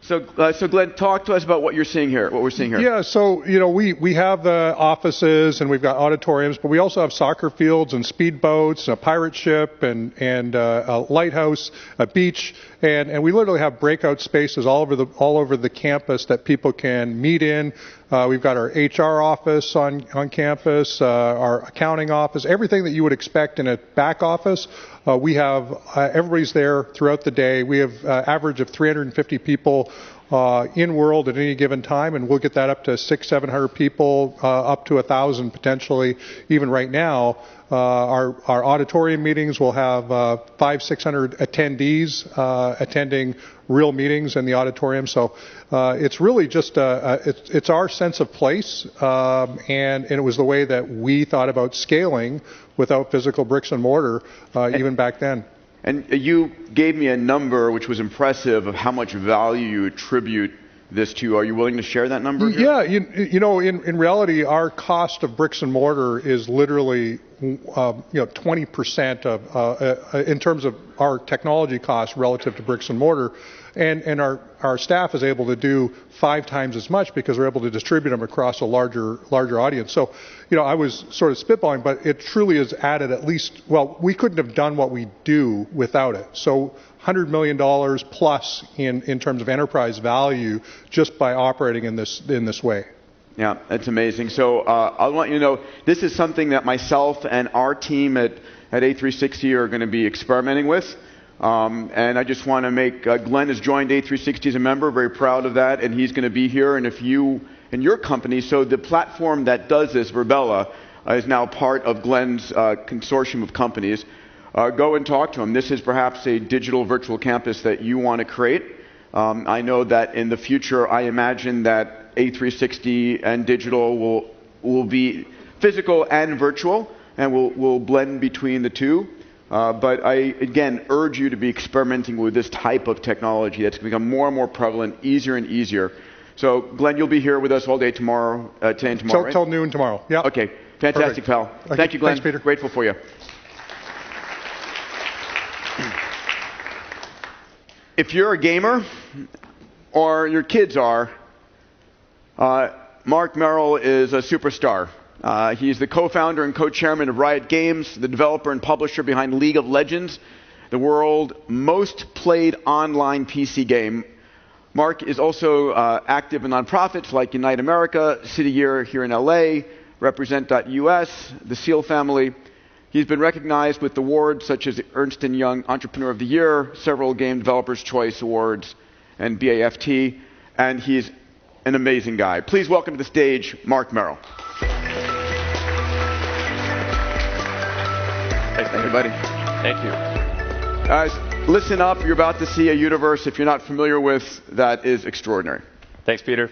[SPEAKER 3] So Glenn, talk to us about what you're seeing here, what we're seeing here.
[SPEAKER 10] Yeah, so, we have the offices and we've got auditoriums, but we also have soccer fields and speedboats, a pirate ship and a lighthouse, a beach, and we literally have breakout spaces all over the campus that people can meet in. We've got our HR office on campus, our accounting office, everything that you would expect in a back office. We have everybody's there throughout the day. We have average of 350 people in world at any given time, and we'll get that up to 600-700 people, up to 1,000 potentially. Even right now, our auditorium meetings will have 500-600 attendees attending real meetings in the auditorium. So it's really just it's our sense of place, and it was the way that we thought about scaling without physical bricks and mortar even back then.
[SPEAKER 3] And you gave me a number which was impressive of how much value you attribute this to. Are you willing to share that number here?
[SPEAKER 10] Yeah, in reality, our cost of bricks and mortar is literally 20% of in terms of our technology costs relative to bricks and mortar, and our staff is able to do 5 times as much because we're able to distribute them across a larger audience. So, I was sort of spitballing, but it truly has added at least. Well, we couldn't have done what we do without it. So $100 million plus in terms of enterprise value just by operating in this way.
[SPEAKER 3] Yeah, that's amazing. So I want you to know this is something that myself and our team at A360 are going to be experimenting with. And I just want to make Glenn has joined A360 as a member, very proud of that, and he's going to be here. And if you and your company, so the platform that does this, Virbela, is now part of Glenn's consortium of companies. Go and talk to him. This is perhaps a digital virtual campus that you want to create. I know that in the future, I imagine that A360 and digital will be physical and virtual, and will blend between the two. But I, again, urge you to be experimenting with this type of technology that's going to become more and more prevalent, easier and easier. So, Glenn, you'll be here with us all day tomorrow, today and tomorrow, right?
[SPEAKER 10] Till noon tomorrow. Yeah.
[SPEAKER 3] Okay. Fantastic, pal.
[SPEAKER 10] Okay.
[SPEAKER 3] Thank you, Glenn.
[SPEAKER 10] Thanks, Peter.
[SPEAKER 3] Grateful for you. If you're a gamer, or your kids are, Mark Merrill is a superstar. He's the co-founder and co-chairman of Riot Games, the developer and publisher behind League of Legends, the world's most played online PC game. Mark is also active in nonprofits like Unite America, City Year here in LA, Represent.us, the SEAL family. He's been recognized with awards such as the Ernst & Young Entrepreneur of the Year, several Game Developers' Choice Awards, and BAFT, and he's an amazing guy. Please welcome to the stage, Mark Merrill.
[SPEAKER 14] Thanks,
[SPEAKER 3] everybody.
[SPEAKER 14] Thank you.
[SPEAKER 3] Guys, listen up. You're about to see a universe, if you're not familiar with, that is extraordinary.
[SPEAKER 14] Thanks, Peter.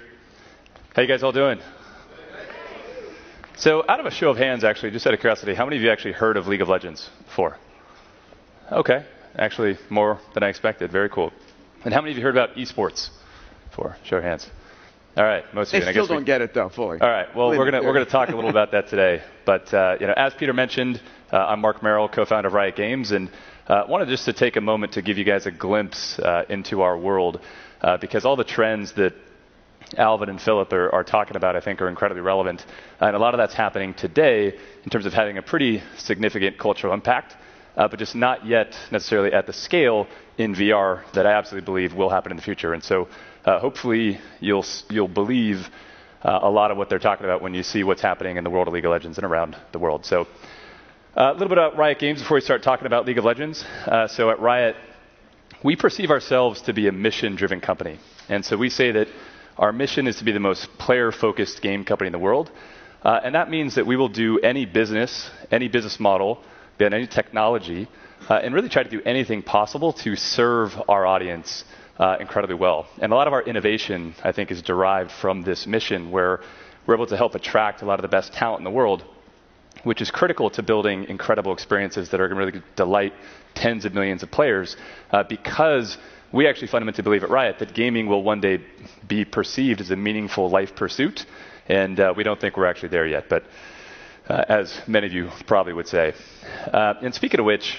[SPEAKER 14] How you guys all doing? So out of a show of hands, actually, just out of curiosity, how many of you actually heard of League of Legends before? Okay. Actually, more than I expected. Very cool. And how many of you heard about esports before? Show of hands. All right, most of you.
[SPEAKER 3] They still don't get it, though, fully.
[SPEAKER 14] All right. Well, we're gonna talk a little about that today. But as Peter mentioned, I'm Mark Merrill, co-founder of Riot Games, and wanted just to take a moment to give you guys a glimpse into our world, because all the trends that Alvin and Philip are talking about, I think, are incredibly relevant. And a lot of that's happening today in terms of having a pretty significant cultural impact, but just not yet necessarily at the scale in VR that I absolutely believe will happen in the future. And so hopefully you'll believe a lot of what they're talking about when you see what's happening in the world of League of Legends and around the world. So a little bit about Riot Games before we start talking about League of Legends. So at Riot, we perceive ourselves to be a mission-driven company. And so we say that our mission is to be the most player-focused game company in the world. And that means that we will do any business model, any technology, and really try to do anything possible to serve our audience incredibly well. And a lot of our innovation, I think, is derived from this mission where we're able to help attract a lot of the best talent in the world, which is critical to building incredible experiences that are going to really delight tens of millions of players, because we actually fundamentally believe at Riot that gaming will one day be perceived as a meaningful life pursuit, and we don't think we're actually there yet, but as many of you probably would say. And speaking of which,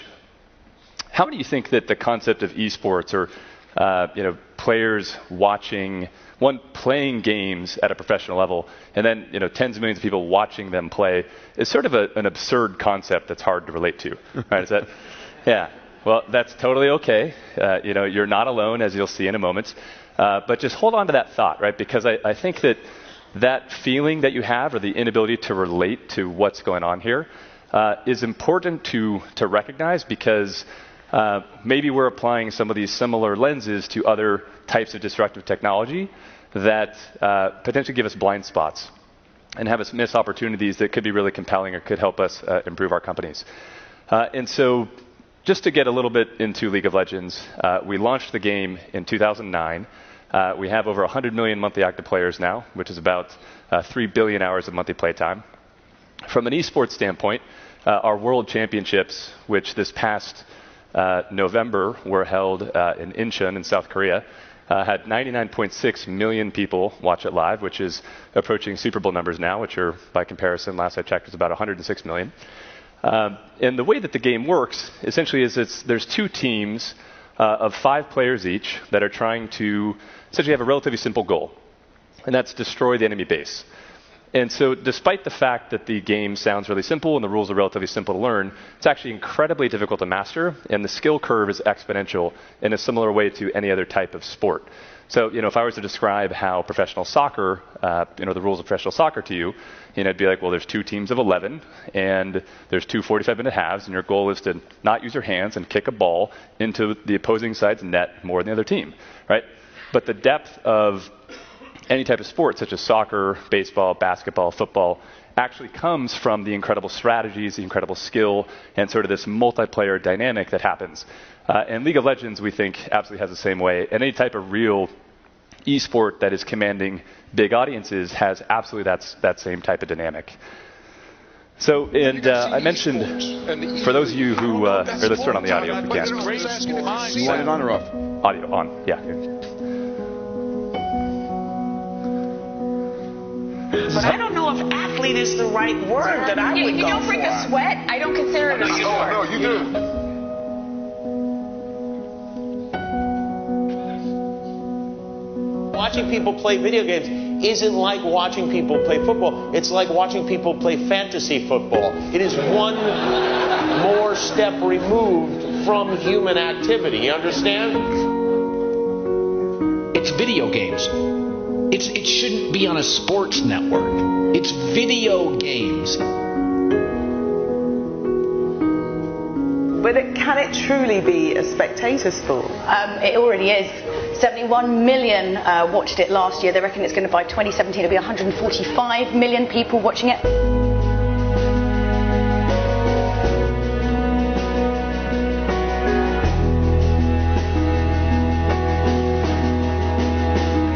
[SPEAKER 14] how many of you think that the concept of esports or players playing games at a professional level, and then tens of millions of people watching them play, is sort of an absurd concept that's hard to relate to, right? Is that? Yeah. Well, that's totally okay. You're not alone, as you'll see in a moment. But just hold on to that thought, right? Because I think that feeling that you have, or the inability to relate to what's going on here, is important to recognize, because maybe we're applying some of these similar lenses to other types of disruptive technology that potentially give us blind spots and have us miss opportunities that could be really compelling or could help us improve our companies. And so just to get a little bit into League of Legends, we launched the game in 2009. We have over 100 million monthly active players now, which is about 3 billion hours of monthly playtime. From an esports standpoint, our World Championships, which this past November were held in Incheon in South Korea, had 99.6 million people watch it live, which is approaching Super Bowl numbers now, which are, by comparison, last I checked, was about 106 million. And the way that the game works, essentially, is there's two teams of 5 players each that are trying to essentially have a relatively simple goal, and that's destroy the enemy base. And so despite the fact that the game sounds really simple and the rules are relatively simple to learn, it's actually incredibly difficult to master, and the skill curve is exponential in a similar way to any other type of sport. So, if I was to describe how professional soccer, the rules of professional soccer to you, it'd be like, well, there's 2 teams of 11, and there's 2 45-minute halves, and your goal is to not use your hands and kick a ball into the opposing side's net more than the other team, right? But the depth of any type of sport, such as soccer, baseball, basketball, football, actually comes from the incredible strategies, the incredible skill, and sort of this multiplayer dynamic that happens. And League of Legends, we think, absolutely has the same way. And any type of real esport that is commanding big audiences has absolutely that same type of dynamic. So, and I mentioned, for those of you who, or let's turn on the audio if we can.
[SPEAKER 3] You want it on or off?
[SPEAKER 14] Audio on, yeah.
[SPEAKER 15] But I don't know if athlete is the right word that I would go for.
[SPEAKER 16] You don't break a sweat, I don't consider it a sport.
[SPEAKER 2] No, you do.
[SPEAKER 15] Watching people play video games isn't like watching people play football. It's like watching people play fantasy football. It is one more step removed from human activity. You understand?
[SPEAKER 17] It's video games. It shouldn't be on a sports network. It's video games.
[SPEAKER 18] But can it truly be a spectator sport?
[SPEAKER 16] It already is. 71 million watched it last year. They reckon it's going to, by 2017, it'll be 145 million people watching it.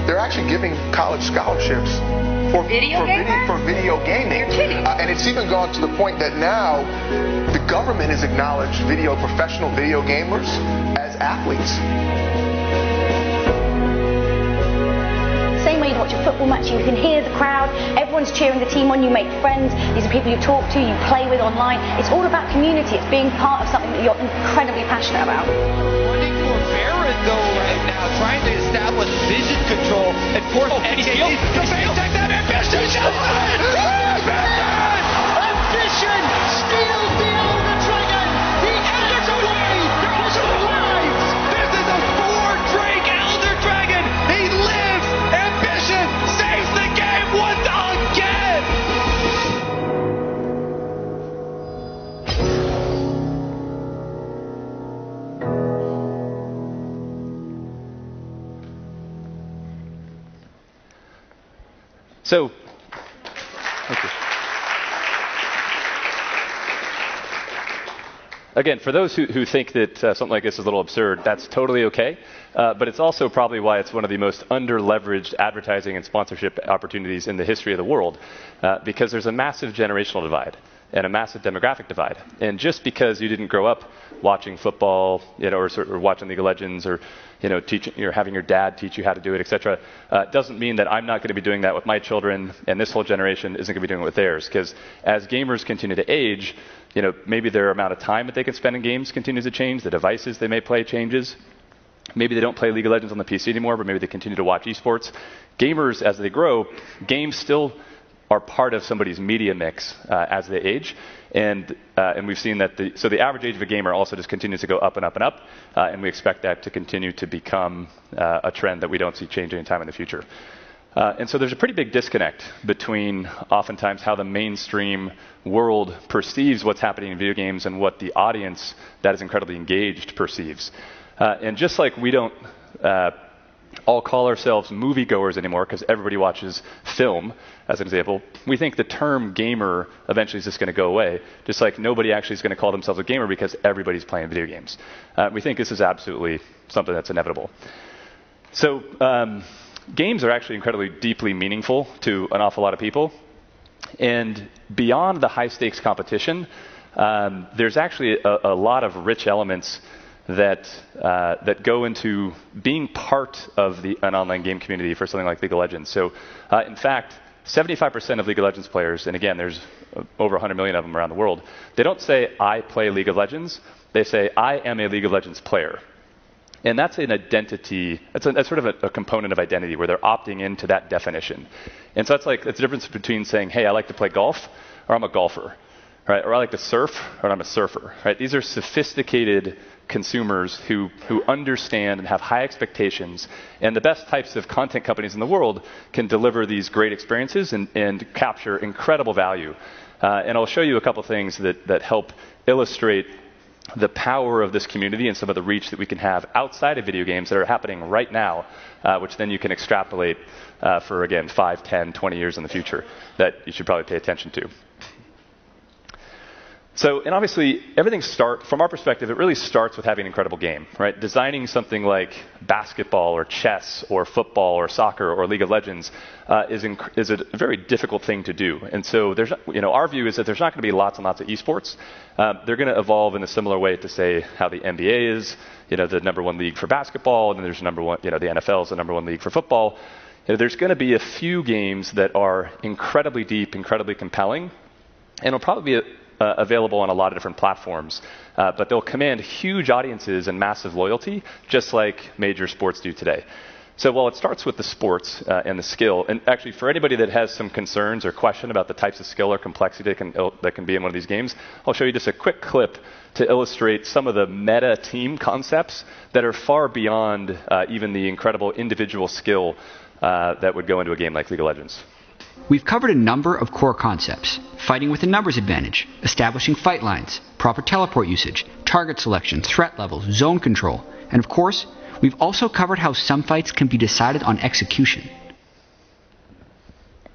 [SPEAKER 5] They're actually giving college scholarships for video gaming.
[SPEAKER 16] You're kidding.
[SPEAKER 5] And it's even gone to the point that now the government has acknowledged professional video gamers as athletes.
[SPEAKER 16] Same way you watch a football match, you can hear the crowd, everyone's cheering the team on, you make friends, these are people you talk to, you play with online. It's all about community, it's being part of something that you're incredibly passionate about.
[SPEAKER 19] Running for Baron though right now, trying to establish vision control and force NKD to take that ambition. Ambition steals the Elder Dragon. He enters away. They're also alive. This is a 4 Drake Elder Dragon. He lives.
[SPEAKER 14] So, thank you. Again, for those who think that something like this is a little absurd, that's totally okay. But it's also probably why it's one of the most under-leveraged advertising and sponsorship opportunities in the history of the world, because there's a massive generational divide and a massive demographic divide. And just because you didn't grow up watching football, or watching League of Legends, or having your dad teach you how to do it, etc., doesn't mean that I'm not going to be doing that with my children, and this whole generation isn't going to be doing it with theirs. Because as gamers continue to age, maybe their amount of time that they can spend in games continues to change. The devices they may play changes. Maybe they don't play League of Legends on the PC anymore, but maybe they continue to watch esports. Gamers, as they grow, games still are part of somebody's media mix as they age. And we've seen that the average age of a gamer also just continues to go up and up and up. And we expect that to continue to become a trend that we don't see changing anytime in the future. And so there's a pretty big disconnect between oftentimes how the mainstream world perceives what's happening in video games and what the audience that is incredibly engaged perceives. And just like we don't all call ourselves moviegoers anymore because everybody watches film, as an example, we think the term gamer eventually is just going to go away, just like nobody actually is going to call themselves a gamer because everybody's playing video games. We think this is absolutely something that's inevitable. So games are actually incredibly deeply meaningful to an awful lot of people. And beyond the high-stakes competition, there's actually a lot of rich elements that go into being part of an online game community for something like League of Legends. So, in fact, 75% of League of Legends players, and again, there's over 100 million of them around the world, they don't say, I play League of Legends. They say, I am a League of Legends player. And that's an identity, that's sort of a component of identity where they're opting into that definition. And so it's the difference between saying, hey, I like to play golf, or I'm a golfer, right? Or I like to surf, or I'm a surfer, right? These are sophisticated consumers who understand and have high expectations. And the best types of content companies in the world can deliver these great experiences and capture incredible value. And I'll show you a couple things that help illustrate the power of this community and some of the reach that we can have outside of video games that are happening right now, which then you can extrapolate for, again, 5, 10, 20 years in the future that you should probably pay attention to. So, and obviously, from our perspective, it really starts with having an incredible game, right? Designing something like basketball or chess or football or soccer or League of Legends is a very difficult thing to do. And so, our view is that there's not going to be lots and lots of esports. They're going to evolve in a similar way to, say, how the NBA is, the #1 league for basketball, and then there's the NFL is the #1 league for football. There's going to be a few games that are incredibly deep, incredibly compelling, and it'll probably be available on a lot of different platforms, but they'll command huge audiences and massive loyalty, just like major sports do today. So while it starts with the sports and the skill, and actually for anybody that has some concerns or question about the types of skill or complexity that can be in one of these games, I'll show you just a quick clip to illustrate some of the meta team concepts that are far beyond even the incredible individual skill that would go into a game like League of Legends.
[SPEAKER 20] We've covered a number of core concepts: fighting with a numbers advantage, establishing fight lines, proper teleport usage, target selection, threat levels, zone control, and of course, we've also covered how some fights can be decided on execution.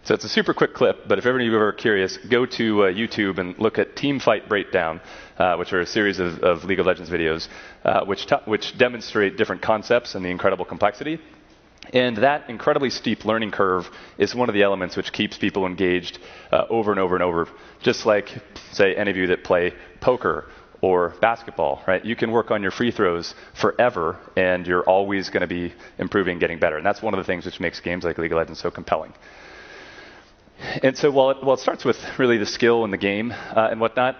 [SPEAKER 14] So it's a super quick clip, but if any of you are curious, go to YouTube and look at Team Fight Breakdown, which are a series of League of Legends videos, which demonstrate different concepts and the incredible complexity. And that incredibly steep learning curve is one of the elements which keeps people engaged over and over and over. Just like, say, any of you that play poker or basketball, right? You can work on your free throws forever, and you're always going to be improving, getting better. And that's one of the things which makes games like League of Legends so compelling. And so while it starts with really the skill in the game and whatnot,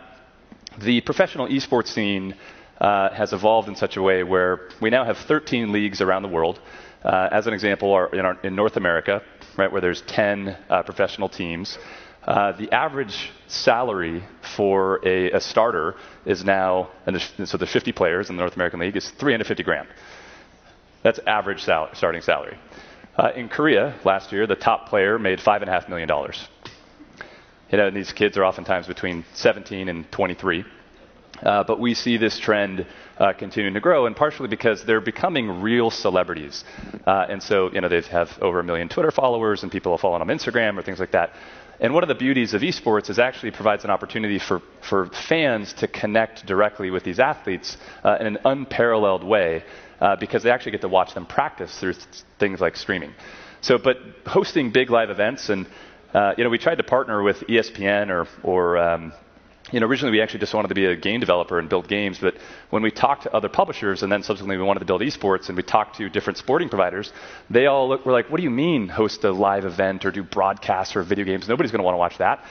[SPEAKER 14] the professional esports scene has evolved in such a way where we now have 13 leagues around the world. As an example, in North America, right, where there's 10 professional teams, the average salary for a starter is now, so there's 50 players in the North American League, is $350,000. That's average starting salary. In Korea, last year, the top player made $5.5 million. And these kids are oftentimes between 17 and 23. But we see this trend continuing to grow, and partially because they're becoming real celebrities. And so, they have over 1 million Twitter followers, and people are following on Instagram or things like that. And one of the beauties of esports is actually provides an opportunity for fans to connect directly with these athletes in an unparalleled way, because they actually get to watch them practice through things like streaming. So, but hosting big live events, and we tried to partner with ESPN or originally we actually just wanted to be a game developer and build games, but when we talked to other publishers and then subsequently we wanted to build esports and we talked to different sporting providers, they all were like, what do you mean host a live event or do broadcasts or video games? Nobody's going to want to watch that.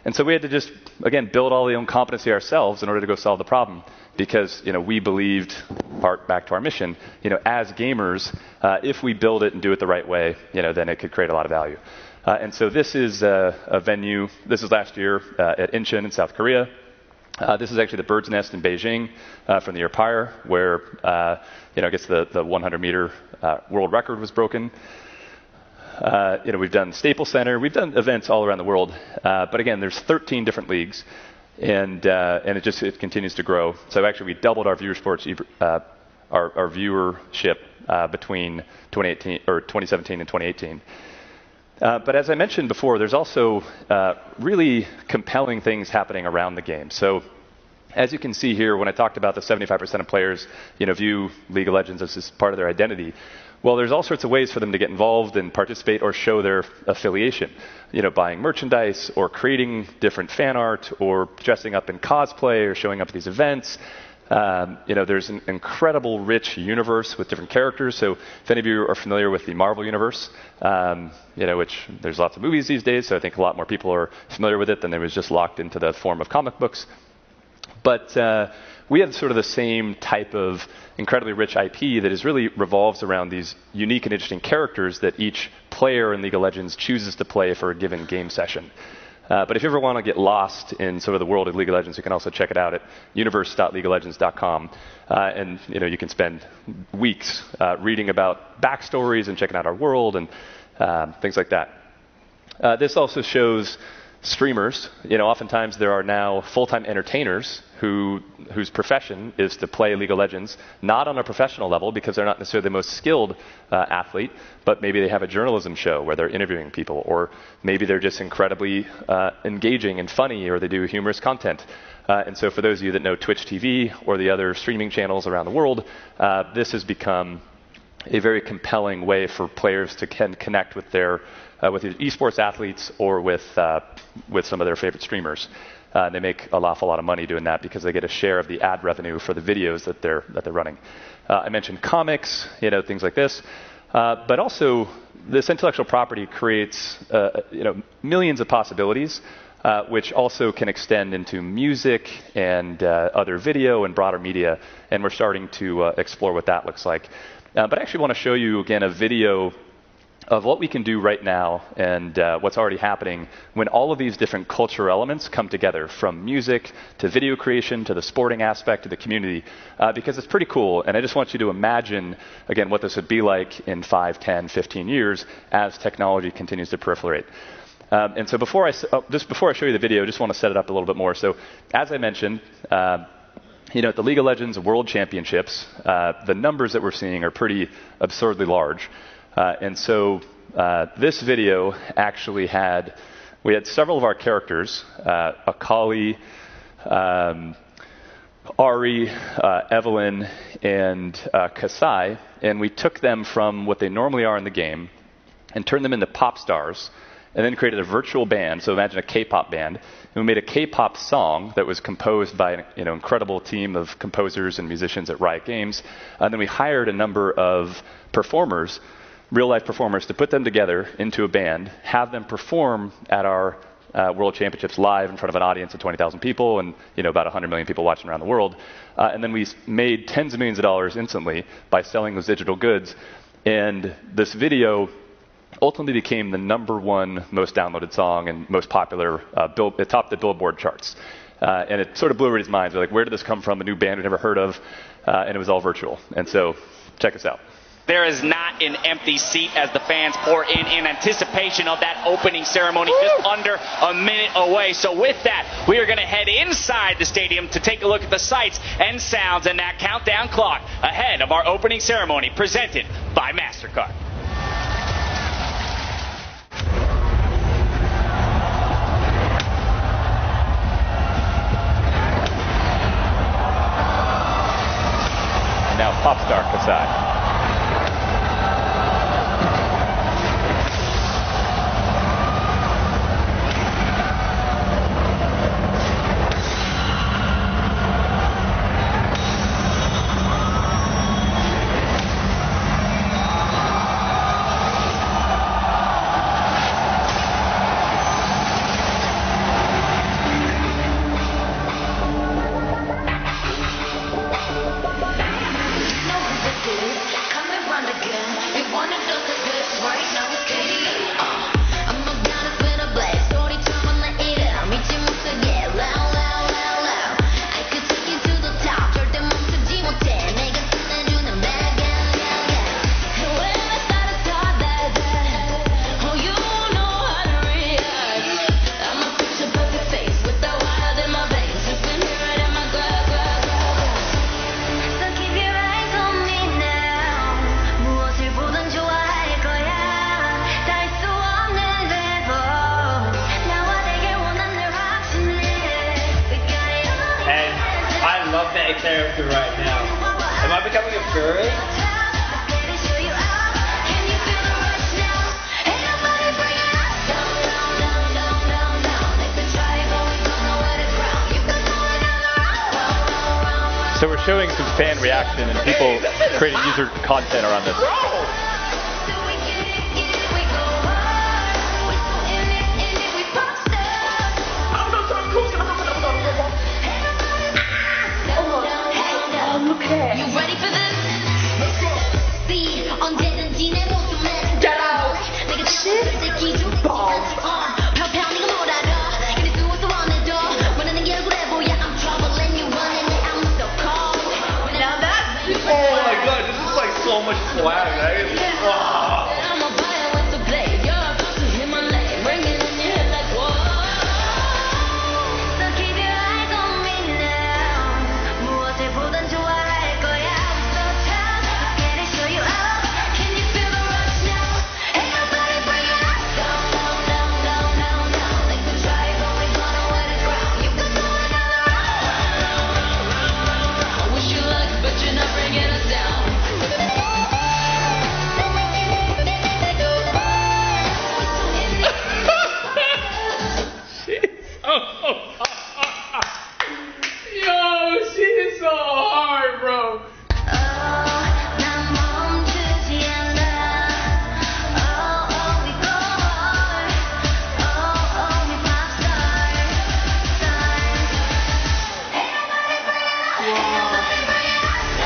[SPEAKER 14] And so we had to just, again, build all the own competency ourselves in order to go solve the problem, because we believed, part back to our mission, as gamers, if we build it and do it the right way, then it could create a lot of value. And so this is a venue. This is last year at Incheon in South Korea. This is actually the Bird's Nest in Beijing from the year prior, where I guess the 100-meter world record was broken. We've done Staples Center. We've done events all around the world. But again, there's 13 different leagues, and it continues to grow. So actually, we doubled our viewership between 2017 and 2018. But as I mentioned before, there's also really compelling things happening around the game. So as you can see here, when I talked about the 75% of players, view League of Legends as just part of their identity, well, there's all sorts of ways for them to get involved and participate or show their affiliation. Buying merchandise or creating different fan art or dressing up in cosplay or showing up at these events. There's an incredible rich universe with different characters. So if any of you are familiar with the Marvel universe, which there's lots of movies these days, so I think a lot more people are familiar with it than it was just locked into the form of comic books. But we have sort of the same type of incredibly rich IP that really revolves around these unique and interesting characters that each player in League of Legends chooses to play for a given game session. But if you ever want to get lost in sort of the world of League of Legends, you can also check it out at universe.leagueoflegends.com. And you can spend weeks reading about backstories and checking out our world and things like that. This also shows streamers. Oftentimes there are now full-time entertainers whose profession is to play League of Legends, not on a professional level because they're not necessarily the most skilled athlete, but maybe they have a journalism show where they're interviewing people, or maybe they're just incredibly engaging and funny, or they do humorous content. And so for those of you that know Twitch TV or the other streaming channels around the world, this has become a very compelling way for players to connect with their with esports athletes or with some of their favorite streamers. They make an awful lot of money doing that because they get a share of the ad revenue for the videos that they're running. I mentioned comics, things like this, but also this intellectual property creates millions of possibilities, which also can extend into music and other video and broader media, and we're starting to explore what that looks like. But I actually want to show you again a video of what we can do right now and what's already happening when all of these different cultural elements come together, from music to video creation to the sporting aspect to the community, because it's pretty cool. And I just want you to imagine, again, what this would be like in 5, 10, 15 years as technology continues to proliferate. And so before I show you the video, I just want to set it up a little bit more. So as I mentioned, at the League of Legends World Championships, the numbers that we're seeing are pretty absurdly large. And so this video actually we had several of our characters, Akali, Ari, Evelyn, and Kasai, and we took them from what they normally are in the game and turned them into pop stars, and then created a virtual band. So imagine a K-pop band. And we made a K-pop song that was composed by an incredible team of composers and musicians at Riot Games. And then we hired a number of performers, real-life performers, to put them together into a band, have them perform at our World Championships live in front of an audience of 20,000 people and about 100 million people watching around the world. And then we made tens of millions of dollars instantly by selling those digital goods. And this video ultimately became the #1 most downloaded song and most popular. It topped the Billboard charts. And it sort of blew everybody's minds. They're like, where did this come from? A new band we'd never heard of. And it was all virtual. And so check us out.
[SPEAKER 21] There is not an empty seat as the fans pour in anticipation of that opening ceremony just under a minute away. So with that, we are going to head inside the stadium to take a look at the sights and sounds and that countdown clock ahead of our opening ceremony presented by MasterCard.
[SPEAKER 14] Now Popstar Kasai.
[SPEAKER 22] Character right now. Am I becoming a furry?
[SPEAKER 14] So we're showing some fan reaction and people creating user content around this.
[SPEAKER 22] You ready for this? See, 언제든지 내 모습에 get out. 내가 shit balls. 펴펴 네가 뭘 알아? 근데 수고해서 원해도 원하는 게 얼굴에 보여. I'm troubling you running it. I'm so cold. Now that's oh my god, this is like so much swag, right? Wow. I'm a buyer with the blade. You're a to hit my leg, ringing in your head like whoa. So keep your eyes on me now. 무엇을 보든 좋아. Yo, she is so hard, bro.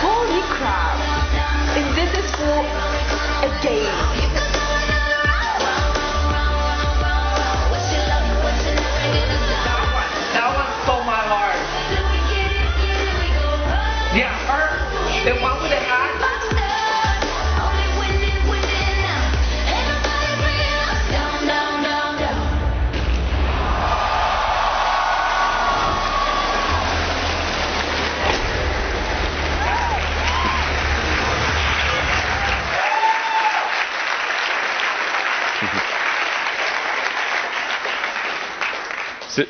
[SPEAKER 22] Holy crap. This is for a game. That one stole my heart. Yeah, her. The one with the hat.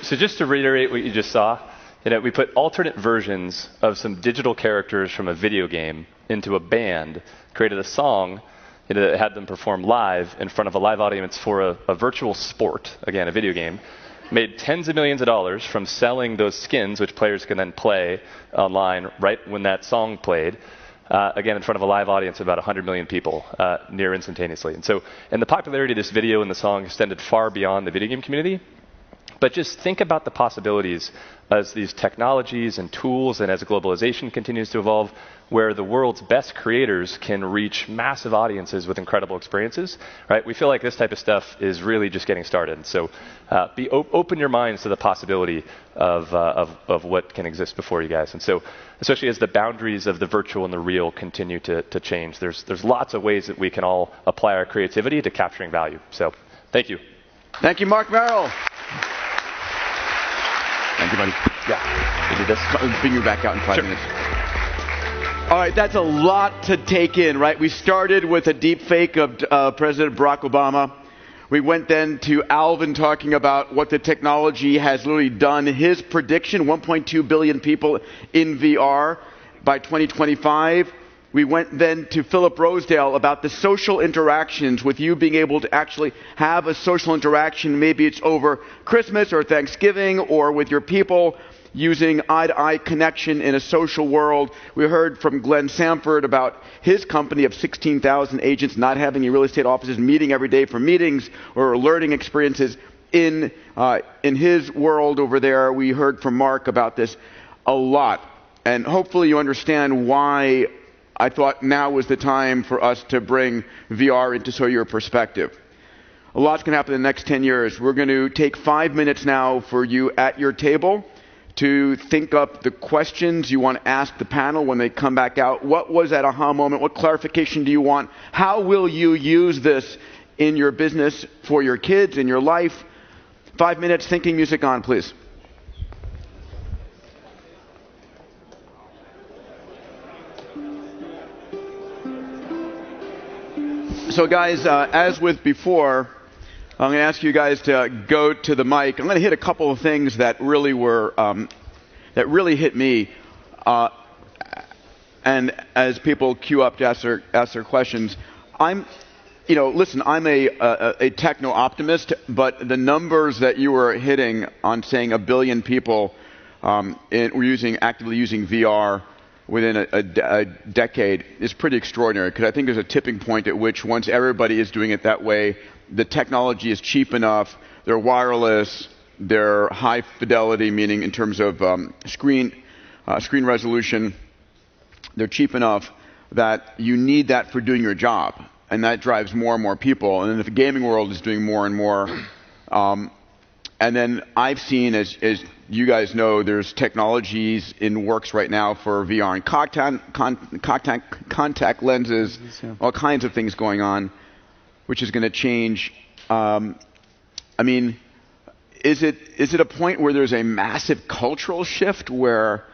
[SPEAKER 14] So just to reiterate what you just saw, we put alternate versions of some digital characters from a video game into a band, created a song, that had them perform live in front of a live audience for a virtual sport, again, a video game, made tens of millions of dollars from selling those skins, which players can then play online right when that song played, again, in front of a live audience of about 100 million people near instantaneously. And the popularity of this video and the song extended far beyond the video game community. But just think about the possibilities as these technologies and tools and as globalization continues to evolve, where the world's best creators can reach massive audiences with incredible experiences, right? We feel like this type of stuff is really just getting started. So open your minds to the possibility of what can exist before you guys. And so especially as the boundaries of the virtual and the real continue to change, there's lots of ways that we can all apply our creativity to capturing value. So thank you.
[SPEAKER 3] Thank you, Mark Merrill. Thank you, buddy. Yeah. We'll do this. I'll bring you back out in 5 minutes. All right, that's a lot to take in, right? We started with a deep fake of President Barack Obama. We went then to Alvin talking about what the technology has literally done. His prediction, 1.2 billion people in VR by 2025. We went then to Philip Rosedale about the social interactions, with you being able to actually have a social interaction. Maybe it's over Christmas or Thanksgiving or with your people, using eye-to-eye connection in a social world. We heard from Glenn Samford about his company of 16,000 agents not having any real estate offices, meeting every day for meetings or learning experiences in his world over there. We heard from Mark about this a lot. And hopefully you understand why I thought now was the time for us to bring VR into your perspective. A lot's going to happen in the next 10 years. We're going to take 5 minutes now for you at your table to think up the questions you want to ask the panel when they come back out. What was that aha moment? What clarification do you want? How will you use this in your business, for your kids, in your life? 5 minutes, thinking music on, please. So guys, as with before, I'm going to ask you guys to go to the mic. I'm going to hit a couple of things that really were, that really hit me. And as people queue up to ask their questions, listen, I'm a techno-optimist, but the numbers that you were hitting on saying 1 billion people were actively using VR within a decade is pretty extraordinary, because I think there's a tipping point at which once everybody is doing it that way, the technology is cheap enough, they're wireless, they're high fidelity, meaning in terms of screen resolution, they're cheap enough that you need that for doing your job, and that drives more and more people. And then the gaming world is doing more and more. And then I've seen, as you guys know, there's technologies in works right now for VR and contact lenses, all kinds of things going on, which is going to change. I mean, is it a point where there's a massive cultural shift where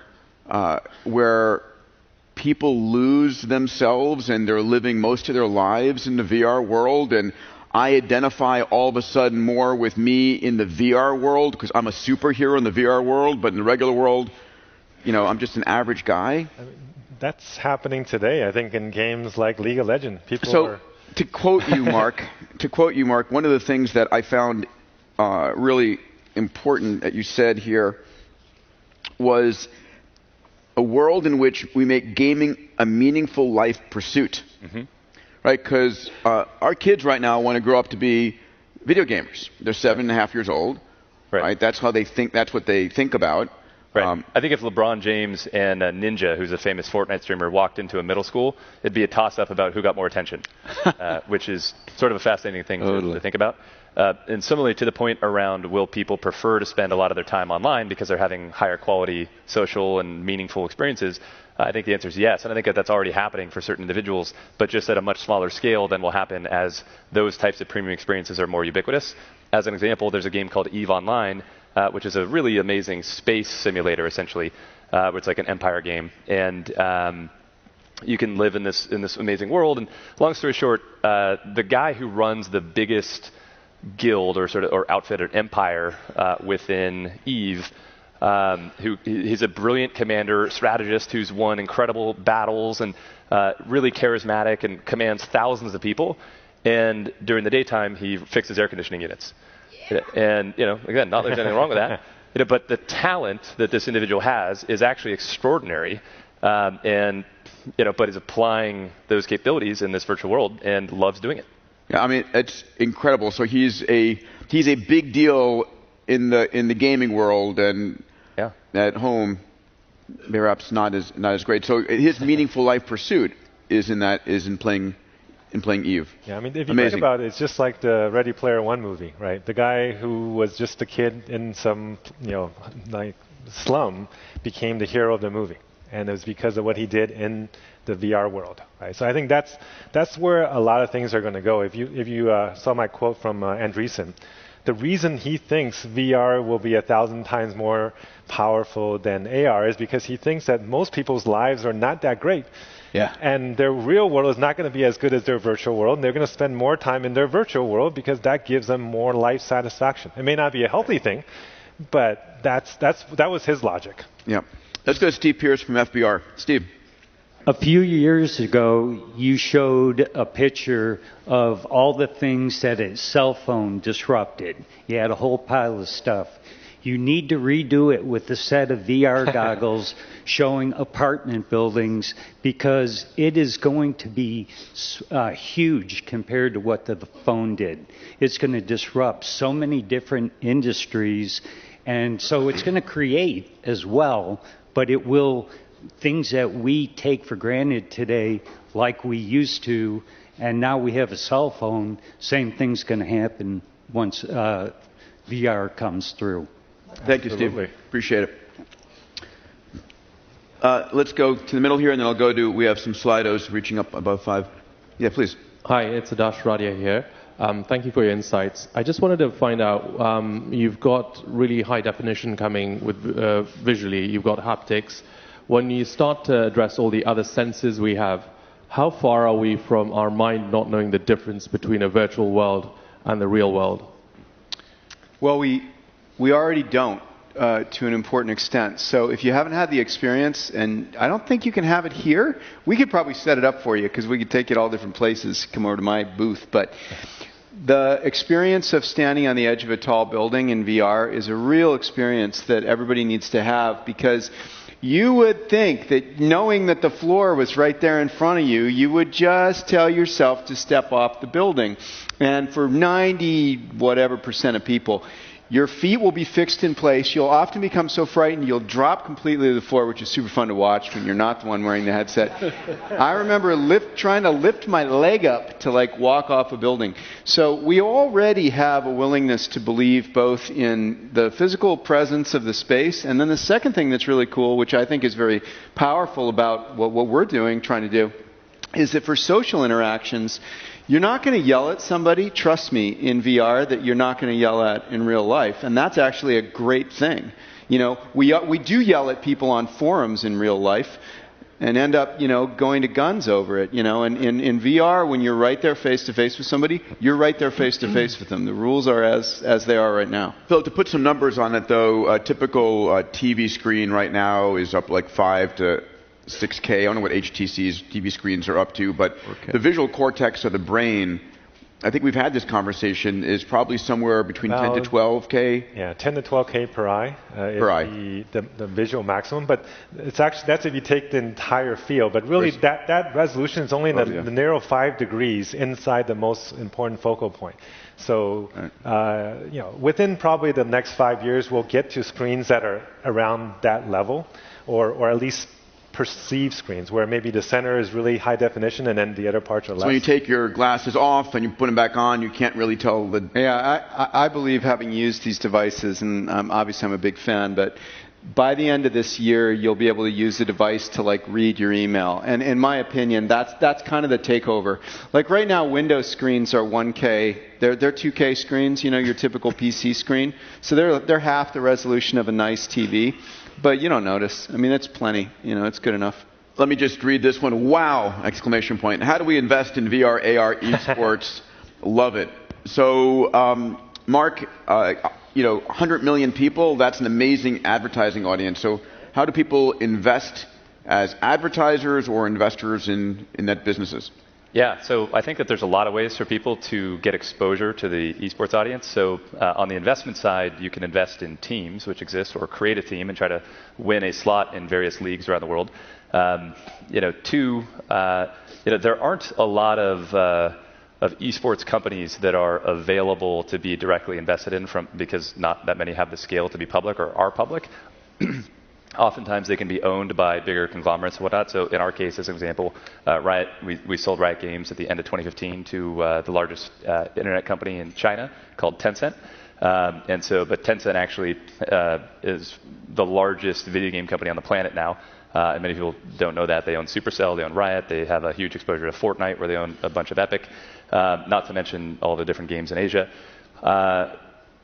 [SPEAKER 3] people lose themselves and they're living most of their lives in the VR world, and I identify all of a sudden more with me in the VR world because I'm a superhero in the VR world, but in the regular world, I'm just an average guy?
[SPEAKER 1] That's happening today, I think, in games like League of Legends.
[SPEAKER 3] To quote you, Mark, one of the things that I found really important that you said here was a world in which we make gaming a meaningful life pursuit. Mm-hmm. Right, because our kids right now want to grow up to be video gamers. They're 7.5 years old. Right. That's how they think. That's what they think about.
[SPEAKER 14] Right. I think if LeBron James and Ninja, who's a famous Fortnite streamer, walked into a middle school, it'd be a toss-up about who got more attention, which is sort of a fascinating thing to think about. And similarly to the point around, will people prefer to spend a lot of their time online because they're having higher quality social and meaningful experiences? I think the answer is yes, and I think that's already happening for certain individuals, but just at a much smaller scale than will happen as those types of premium experiences are more ubiquitous. As an example, there's a game called EVE Online, which is a really amazing space simulator, essentially, where it's like an Empire game, and you can live in this amazing world. And long story short, the guy who runs the biggest guild or outfit or empire within EVE, he's a brilliant commander, strategist who's won incredible battles and really charismatic and commands thousands of people. And during the daytime, he fixes air conditioning units. Yeah. And again, not that there's anything wrong with that. But the talent that this individual has is actually extraordinary, but is applying those capabilities in this virtual world and loves doing it.
[SPEAKER 3] Yeah, I mean, it's incredible. So he's a big deal in the gaming world and at home, perhaps not as great. So his meaningful life pursuit is in playing Eve.
[SPEAKER 1] Yeah, I mean, if you
[SPEAKER 3] Amazing.
[SPEAKER 1] think about it, it's just like the Ready Player One movie, right? The guy who was just a kid in some, like slum became the hero of the movie, and it was because of what he did in the VR world, right? So I think that's where a lot of things are going to go. If you saw my quote from Andreessen, the reason he thinks VR will be 1,000 times more powerful than AR is because he thinks that most people's lives are not that great.
[SPEAKER 3] Yeah.
[SPEAKER 1] And their real world is not going to be as good as their virtual world, and they're going to spend more time in their virtual world because that gives them more life satisfaction. It may not be a healthy thing, but that was his logic.
[SPEAKER 3] Yeah. Let's go to Steve Pierce from FBR. Steve.
[SPEAKER 4] A few years ago, you showed a picture of all the things that a cell phone disrupted. You had a whole pile of stuff. You need to redo it with a set of VR goggles showing apartment buildings because it is going to be huge compared to what the phone did. It's going to disrupt so many different industries, and so it's going to create as well, but it will things that we take for granted today like we used to, and now we have a cell phone, same thing's going to happen once VR comes through.
[SPEAKER 3] Thank you, Steve. Appreciate it. Let's go to the middle here, and then I'll go to, we have some Slidos reaching up above 5. Yeah, please.
[SPEAKER 8] Hi, it's Adash Radia here. Thank you for your insights. I just wanted to find out, you've got really high definition coming with visually, you've got haptics. When you start to address all the other senses we have, how far are we from our mind not knowing the difference between a virtual world and the real world?
[SPEAKER 6] Well, we already don't to an important extent. So if you haven't had the experience, and I don't think you can have it here, we could probably set it up for you because we could take it all different places, come over to my booth. But the experience of standing on the edge of a tall building in VR is a real experience that everybody needs to have, because you would think that knowing that the floor was right there in front of you, you would just tell yourself to step off the building. And for 90% of people, your feet will be fixed in place. You'll often become so frightened you'll drop completely to the floor, which is super fun to watch when you're not the one wearing the headset. I remember trying to lift my leg up to walk off a building. So we already have a willingness to believe both in the physical presence of the space, and then the second thing that's really cool, which I think is very powerful about what we're doing, trying to do, is that for social interactions, you're not going to yell at somebody, trust me, in VR that you're not going to yell at in real life. And that's actually a great thing. We do yell at people on forums in real life and end up, going to guns over it. And in VR, when you're right there face to face with somebody, you're right there face to face with them. The rules are as they are right now.
[SPEAKER 3] Phil, to put some numbers on it, though, a typical TV screen right now is up 5 to 6K. I don't know what HTC's TV screens are up to, but the visual cortex of the brain, I think we've had this conversation, is probably somewhere between 10 to 12K.
[SPEAKER 1] Yeah, 10 to 12K per eye is the visual maximum. But it's actually, that's if you take the entire field. But really, that resolution is only in the narrow 5 degrees inside the most important focal point. So, within probably the next 5 years, we'll get to screens that are around that level, or at least perceived screens where maybe the center is really high definition and then the other parts are less.
[SPEAKER 3] So when you take your glasses off and you put them back on, you can't really tell the...
[SPEAKER 6] Yeah, I believe, having used these devices, and obviously I'm a big fan, but by the end of this year, you'll be able to use the device to read your email. And in my opinion, that's kind of the takeover. Right now, Windows screens are 1K. They're 2K screens, your typical PC screen. So they're half the resolution of a nice TV. But you don't notice. I mean, that's plenty. It's good enough.
[SPEAKER 3] Let me just read this one. Wow! Exclamation point. How do we invest in VR, AR, esports? Love it. So, Mark, 100 million people, that's an amazing advertising audience. So how do people invest as advertisers or investors in net businesses?
[SPEAKER 14] Yeah, so I think that there's a lot of ways for people to get exposure to the esports audience. So on the investment side, you can invest in teams, which exist, or create a team and try to win a slot in various leagues around the world. Two, there aren't a lot of esports companies that are available to be directly invested in because not that many have the scale to be public or are public. Oftentimes they can be owned by bigger conglomerates and whatnot. So in our case, as an example, Riot, we sold Riot Games at the end of 2015 to the largest internet company in China called Tencent. But Tencent actually is the largest video game company on the planet now. And many people don't know that. They own Supercell, they own Riot, they have a huge exposure to Fortnite where they own a bunch of Epic, not to mention all the different games in Asia.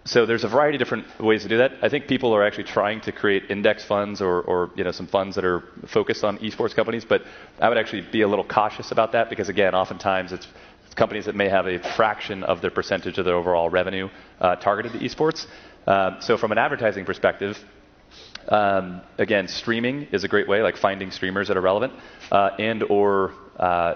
[SPEAKER 14] So there's a variety of different ways to do that. I think people are actually trying to create index funds or some funds that are focused on esports companies, but I would actually be a little cautious about that because, again, oftentimes it's companies that may have a fraction of their percentage of their overall revenue targeted to esports. So from an advertising perspective, again, streaming is a great way, like finding streamers that are relevant, or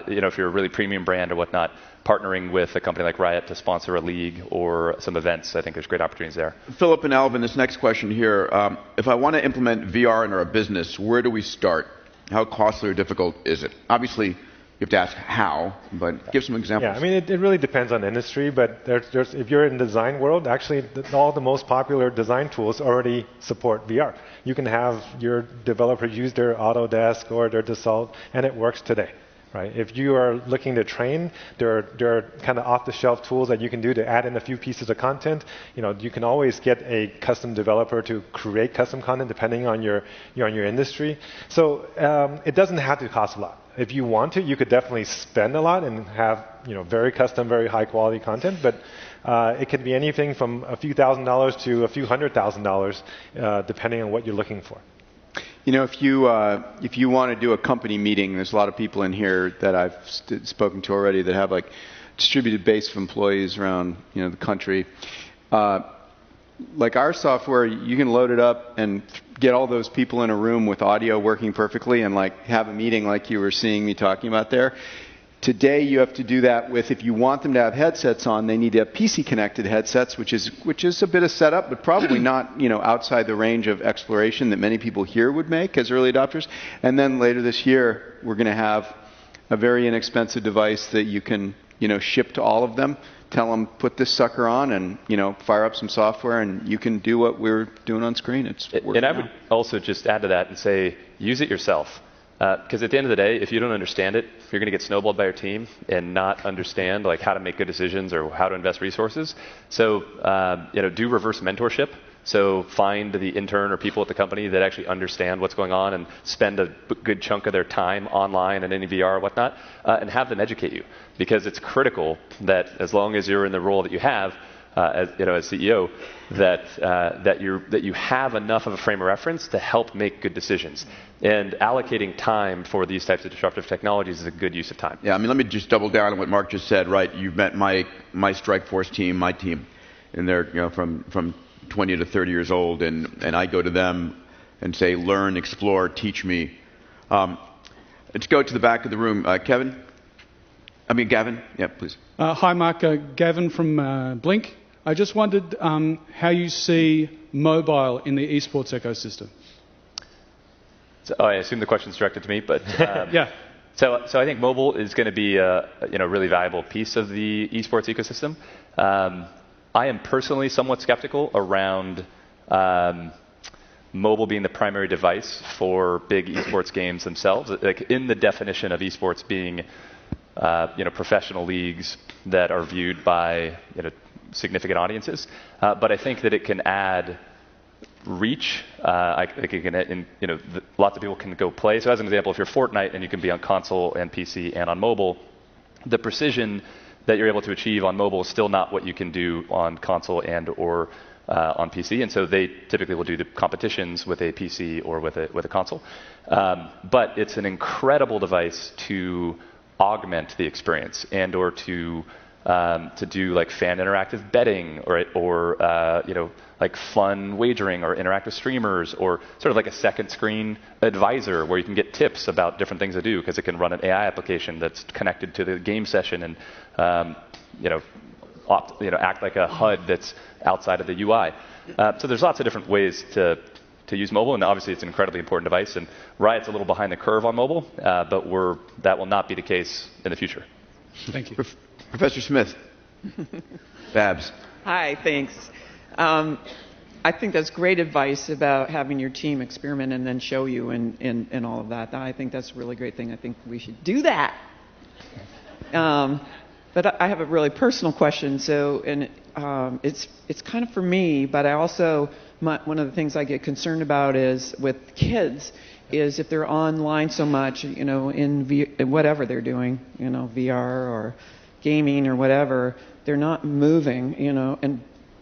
[SPEAKER 14] if you're a really premium brand or whatnot, partnering with a company like Riot to sponsor a league or some events. I think there's great opportunities there.
[SPEAKER 3] Philip and Alvin, this next question here. If I want to implement VR in our business, where do we start? How costly or difficult is it? Obviously, you have to ask how, but give some examples.
[SPEAKER 1] Yeah, I mean, it really depends on the industry, but if you're in the design world, actually all the most popular design tools already support VR. You can have your developer use their Autodesk or their Dassault, and it works today. Right? If you are looking to train, there are kind of off-the-shelf tools that you can do to add in a few pieces of content. You can always get a custom developer to create custom content depending on your industry. So it doesn't have to cost a lot. If you want to, you could definitely spend a lot and have very custom, very high-quality content. But it could be anything from a few $1,000s to a few $100,000, depending on what you're looking for.
[SPEAKER 6] If you want to do a company meeting, there's a lot of people in here that I've spoken to already that have like distributed base of employees around the country. Like our software, you can load it up and get all those people in a room with audio working perfectly and like have a meeting like you were seeing me talking about there. Today you have to do that with, if you want them to have headsets on, they need to have PC connected headsets, which is a bit of setup, but probably not outside the range of exploration that many people here would make as early adopters. And then later this year, we're going to have a very inexpensive device that you can ship to all of them. Tell them, put this sucker on and fire up some software, and you can do what we're doing on screen.
[SPEAKER 14] And I would also just add to that and say, use it yourself. Because at the end of the day, if you don't understand it, you're going to get snowballed by your team and not understand like how to make good decisions or how to invest resources. So do reverse mentorship. So find the intern or people at the company that actually understand what's going on and spend a good chunk of their time online and in VR or whatnot, and have them educate you. Because it's critical that as long as you're in the role that you have, as CEO, that you have enough of a frame of reference to help make good decisions. And allocating time for these types of disruptive technologies is a good use of time.
[SPEAKER 3] Yeah, I mean, let me just double down on what Mark just said. Right, you've met my Strikeforce team, my team, and they're from 20 to 30 years old, and I go to them and say, learn, explore, teach me. Let's go to the back of the room, Gavin. Yeah, please.
[SPEAKER 7] Hi, Mark. Gavin from Blink. I just wondered how you see mobile in the esports ecosystem.
[SPEAKER 14] So, I assume the question's directed to me, but
[SPEAKER 7] yeah.
[SPEAKER 14] So I think mobile is going to be a really valuable piece of the esports ecosystem. I am personally somewhat skeptical around mobile being the primary device for big esports games themselves. Like in the definition of esports being professional leagues that are viewed by significant audiences, but I think that it can add reach. I think it can, lots of people can go play. So as an example, if you're Fortnite and you can be on console and PC and on mobile, the precision that you're able to achieve on mobile is still not what you can do on console and or on PC, and so they typically will do the competitions with a PC or with a console. But it's an incredible device to augment the experience and or to do like fan interactive betting or like fun wagering or interactive streamers or sort of like a second screen advisor where you can get tips about different things to do because it can run an AI application that's connected to the game session and act like a HUD that's outside of the UI. So there's lots of different ways to use mobile, and obviously it's an incredibly important device, and Riot's a little behind the curve on mobile, but that will not be the case in the future.
[SPEAKER 7] Thank you.
[SPEAKER 3] Professor Smith. Babs.
[SPEAKER 9] Hi, thanks. I think that's great advice about having your team experiment and then show you and all of that. I think that's a really great thing. I think we should do that. But I have a really personal question. So, and it's kind of for me, but I also one of the things I get concerned about is with kids is if they're online so much, you know, in whatever they're doing, you know, VR or gaming or whatever, they're not moving, you know, and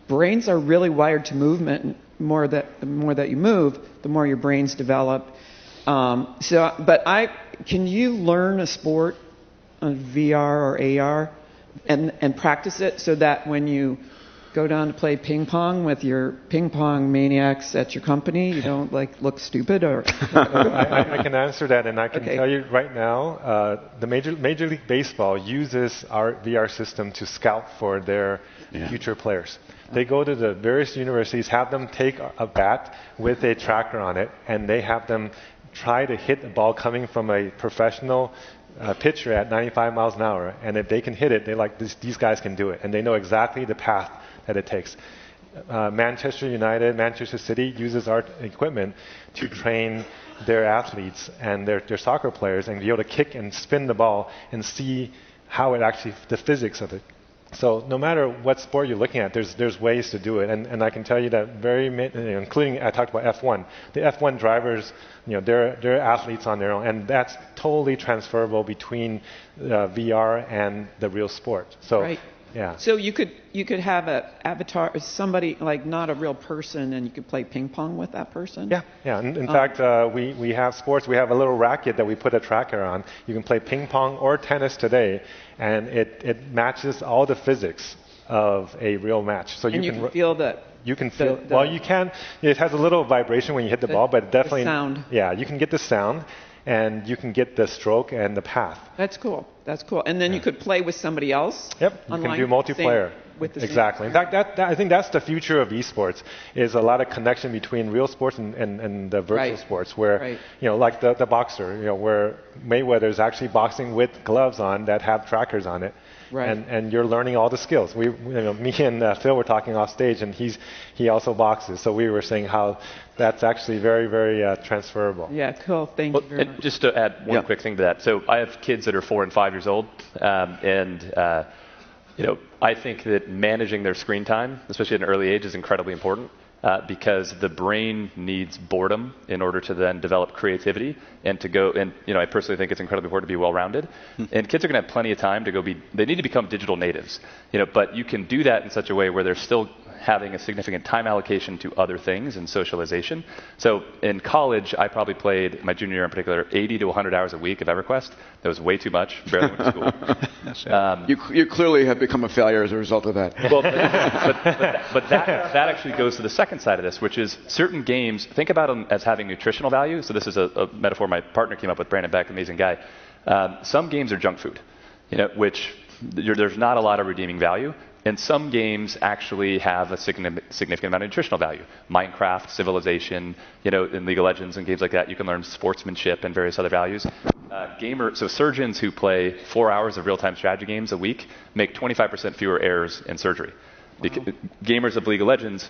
[SPEAKER 9] brains are really wired to movement. The more that you move, the more your brains develop. Can you learn a sport on VR or AR and practice it so that when you go down to play ping pong with your ping pong maniacs at your company, you don't like look stupid? Or
[SPEAKER 1] I can answer that, and I can tell you right now, the Major League Baseball uses our VR system to scout for their future players. They go to the various universities, have them take a bat with a tracker on it, and they have them try to hit the ball coming from a professional pitcher at 95 miles an hour. And if they can hit it, they're like, these guys can do it. And they know exactly the path that it takes. Manchester United, Manchester City uses our equipment to train their athletes and their soccer players and be able to kick and spin the ball and see how it actually, the physics of it. So no matter what sport you're looking at, there's ways to do it. And I can tell you that including, I talked about F1. The F1 drivers, you know, they're athletes on their own. And that's totally transferable between VR and the real sport. So,
[SPEAKER 9] right.
[SPEAKER 1] Yeah.
[SPEAKER 9] So you could have an avatar, somebody like not a real person, and you could play ping pong with that person?
[SPEAKER 1] Yeah. Yeah. In fact, we have sports. We have a little racket that we put a tracker on. You can play ping pong or tennis today, and it matches all the physics of a real match. So
[SPEAKER 9] you can feel that.
[SPEAKER 1] You can feel. Well, you can. It has a little vibration when you hit the ball, but definitely.
[SPEAKER 9] The sound.
[SPEAKER 1] Yeah, you can get the sound, and you can get the stroke and the path.
[SPEAKER 9] That's cool. That's cool. And then you could play with somebody else.
[SPEAKER 1] Yep. You can do multiplayer. Exactly. In fact, I think that's the future of esports, is a lot of connection between real sports and the virtual sports, where you know, like the boxer, you know, where Mayweather's actually boxing with gloves on that have trackers on it. Right. And you're learning all the skills. Me and Phil were talking off stage, and he also boxes. So we were saying how that's actually very, very transferable.
[SPEAKER 9] Yeah, cool. Thank you very much.
[SPEAKER 14] Just to add one quick thing to that. So I have kids that are 4 and 5 years old, you know, I think that managing their screen time, especially at an early age, is incredibly important. Because the brain needs boredom in order to then develop creativity and to go, and you know, I personally think it's incredibly important to be well-rounded. And kids are going to have plenty of time to they need to become digital natives, you know, but you can do that in such a way where they're still having a significant time allocation to other things and socialization. So in college, I probably played, my junior year in particular, 80 to 100 hours a week of EverQuest. That was way too much. Barely went to school.
[SPEAKER 3] You clearly have become a failure as a result of that.
[SPEAKER 14] Well, but that actually goes to the second side of this, which is certain games, think about them as having nutritional value. So this is a metaphor my partner came up with, Brandon Beck, amazing guy. Some games are junk food, you know, which there's not a lot of redeeming value. And some games actually have a significant amount of nutritional value. Minecraft, Civilization, you know, in League of Legends and games like that, you can learn sportsmanship and various other values. So surgeons who play 4 hours of real-time strategy games a week make 25% fewer errors in surgery. Wow. Gamers of League of Legends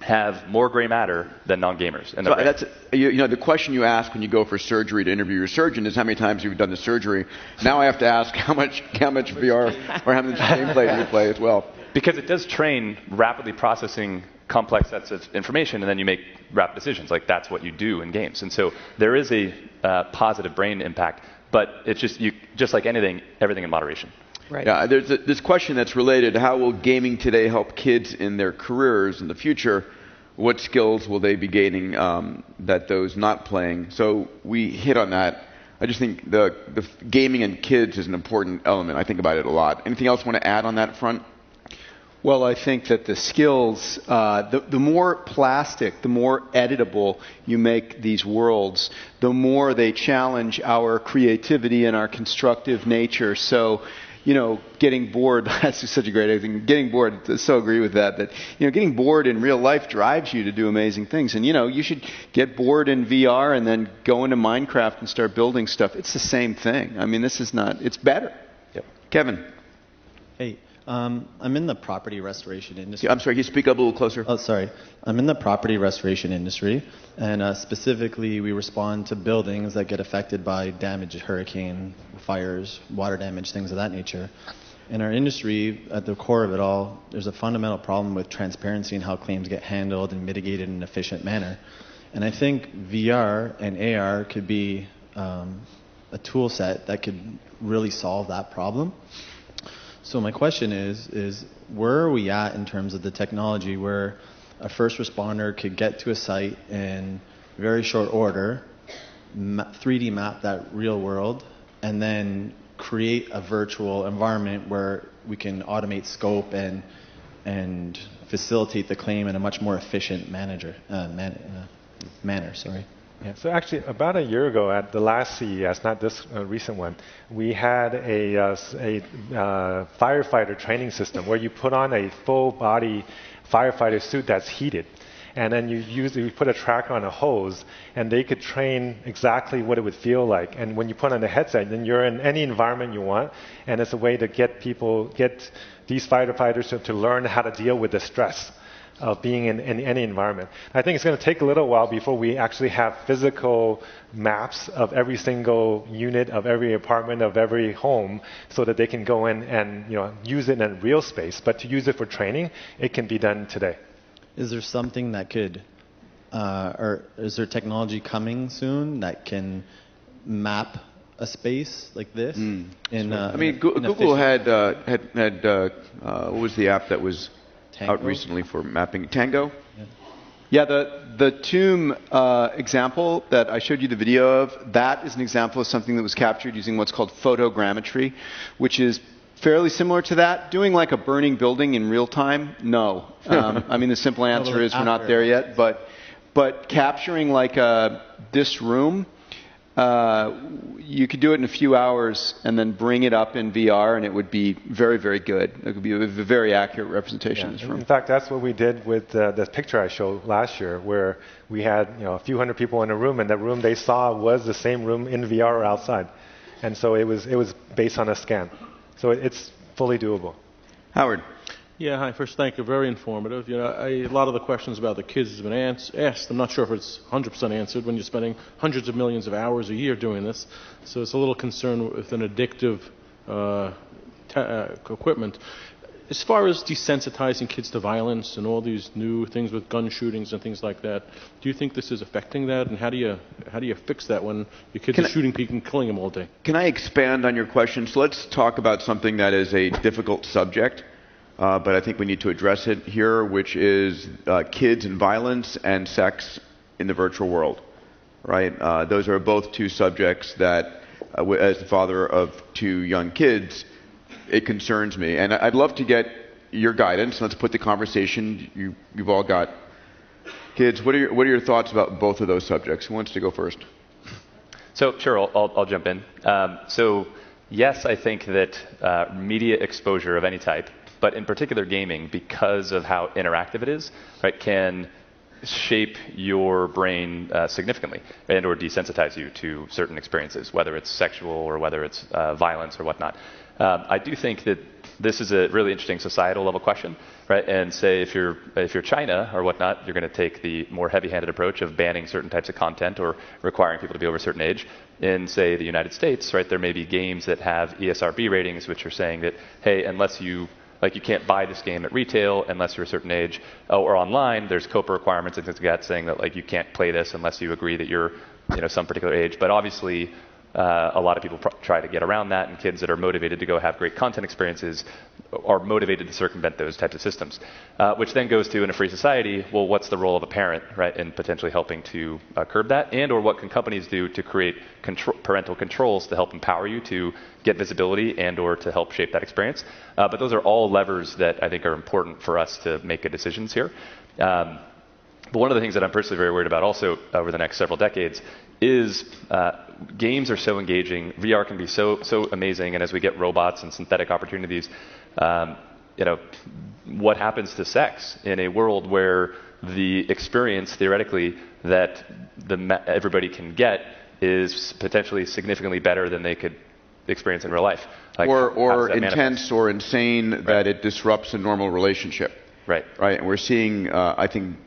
[SPEAKER 14] have more gray matter than non-gamers. And
[SPEAKER 3] so that's, you know, the question you ask when you go for surgery to interview your surgeon is how many times you've done the surgery. Now I have to ask how much VR or how much gameplay do you play as well?
[SPEAKER 14] Because it does train rapidly processing complex sets of information, and then you make rapid decisions. Like that's what you do in games. And so there is a positive brain impact, but it's just like anything, everything in moderation.
[SPEAKER 9] Right.
[SPEAKER 3] Yeah, there's this question that's related. How will gaming today help kids in their careers in the future? What skills will they be gaining that those not playing? So we hit on that. I just think the gaming and kids is an important element. I think about it a lot. Anything else you want to add on that front?
[SPEAKER 6] Well, I think that the skills, the more plastic, the more editable you make these worlds, the more they challenge our creativity and our constructive nature. So, you know, getting bored, that's such a great thing. Getting bored, I so agree with that, you know, getting bored in real life drives you to do amazing things. And, you know, you should get bored in VR and then go into Minecraft and start building stuff. It's the same thing. I mean, this is not, it's better.
[SPEAKER 3] Yep. Kevin.
[SPEAKER 12] I'm in the property restoration industry.
[SPEAKER 3] I'm sorry, can you speak up a little closer?
[SPEAKER 12] Oh, sorry. I'm in the property restoration industry, and specifically we respond to buildings that get affected by damage, hurricane, fires, water damage, things of that nature. In our industry, at the core of it all, there's a fundamental problem with transparency and how claims get handled and mitigated in an efficient manner. And I think VR and AR could be a tool set that could really solve that problem. So my question is where are we at in terms of the technology where a first responder could get to a site in very short order, 3D map that real world, and then create a virtual environment where we can automate scope and facilitate the claim in a much more efficient manner. Sorry.
[SPEAKER 1] Yeah, so actually, about a year ago at the last CES, not this recent one, we had a firefighter training system where you put on a full-body firefighter suit that's heated, and then you put a tracker on a hose, and they could train exactly what it would feel like. And when you put on the headset, then you're in any environment you want, and it's a way to get these firefighters to learn how to deal with the stress of being in any environment. I think it's going to take a little while before we actually have physical maps of every single unit of every apartment of every home so that they can go in and use it in real space. But to use it for training, it can be done today.
[SPEAKER 12] Is there something that could, or is there technology coming soon that can map a space like this?
[SPEAKER 3] Google had what was the app that was Tango? Out recently for mapping? Tango? Yeah, the tomb example that I showed you the video of, that is an example of something that was captured using what's called photogrammetry, which is fairly similar to that. Doing like a burning building in real time? No. The simple answer is we're not there yet, but capturing like this room, you could do it in a few hours and then bring it up in VR, and it would be very, very good. It could be a very accurate representation of this room.
[SPEAKER 1] In fact, that's what we did with the picture I showed last year, where we had a few hundred people in a room, and the room they saw was the same room in VR or outside, and so it was based on a scan. So it's fully doable.
[SPEAKER 3] Howard.
[SPEAKER 8] Yeah, hi. First, thank you. Very informative. A lot of the questions about the kids has been asked. I'm not sure if it's 100% answered when you're spending hundreds of millions of hours a year doing this. So it's a little concern with an addictive equipment. As far as desensitizing kids to violence and all these new things with gun shootings and things like that, do you think this is affecting that? And how do you fix that when your kids are shooting people and killing them all day?
[SPEAKER 3] Can I expand on your question? So let's talk about something that is a difficult subject. But I think we need to address it here, which is kids and violence and sex in the virtual world, right? Those are both two subjects that, as the father of two young kids, it concerns me. And I'd love to get your guidance. Let's put the conversation. You've all got kids. What are your thoughts about both of those subjects? Who wants to go first?
[SPEAKER 14] So sure, I'll jump in. So yes, I think that media exposure of any type, but in particular gaming, because of how interactive it is, right, can shape your brain significantly and or desensitize you to certain experiences, whether it's sexual or whether it's violence or whatnot. I do think that this is a really interesting societal level question, right? And say if you're China or whatnot, you're going to take the more heavy-handed approach of banning certain types of content or requiring people to be over a certain age. In say the United States, right, there may be games that have ESRB ratings, which are saying that, hey, unless you can't buy this game at retail unless you're a certain age, or online, there's COPA requirements and things like that saying that you can't play this unless you agree that you're some particular age. But obviously, a lot of people try to get around that, and kids that are motivated to go have great content experiences are motivated to circumvent those types of systems, which then goes to, in a free society, well, what's the role of a parent, right, in potentially helping to curb that, and or what can companies do to create parental controls to help empower you to get visibility and or to help shape that experience. But those are all levers that I think are important for us to make good decisions here. But one of the things that I'm personally very worried about also over the next several decades is games are so engaging, VR can be so amazing, and as we get robots and synthetic opportunities, what happens to sex in a world where the experience, theoretically, that everybody can get is potentially significantly better than they could experience in real life. Like,
[SPEAKER 3] or intense or insane that it disrupts a normal relationship.
[SPEAKER 14] Right.
[SPEAKER 3] Right. And we're seeing, I think,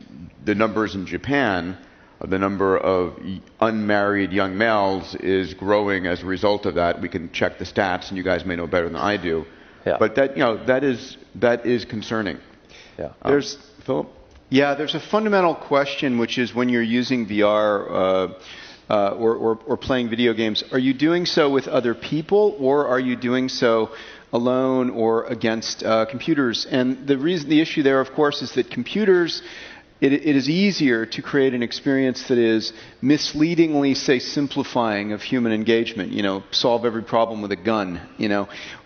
[SPEAKER 3] the numbers in Japan, the number of unmarried young males is growing as a result of that. We can check the stats, and you guys may know better than I do.
[SPEAKER 14] Yeah.
[SPEAKER 3] But that is concerning.
[SPEAKER 14] Yeah.
[SPEAKER 6] There's Philip. Yeah, there's a fundamental question, which is when you're using VR or playing video games, are you doing so with other people, or are you doing so alone or against computers? And the issue there, of course, is that computers, it is easier to create an experience that is misleadingly, say, simplifying of human engagement. Solve every problem with a gun.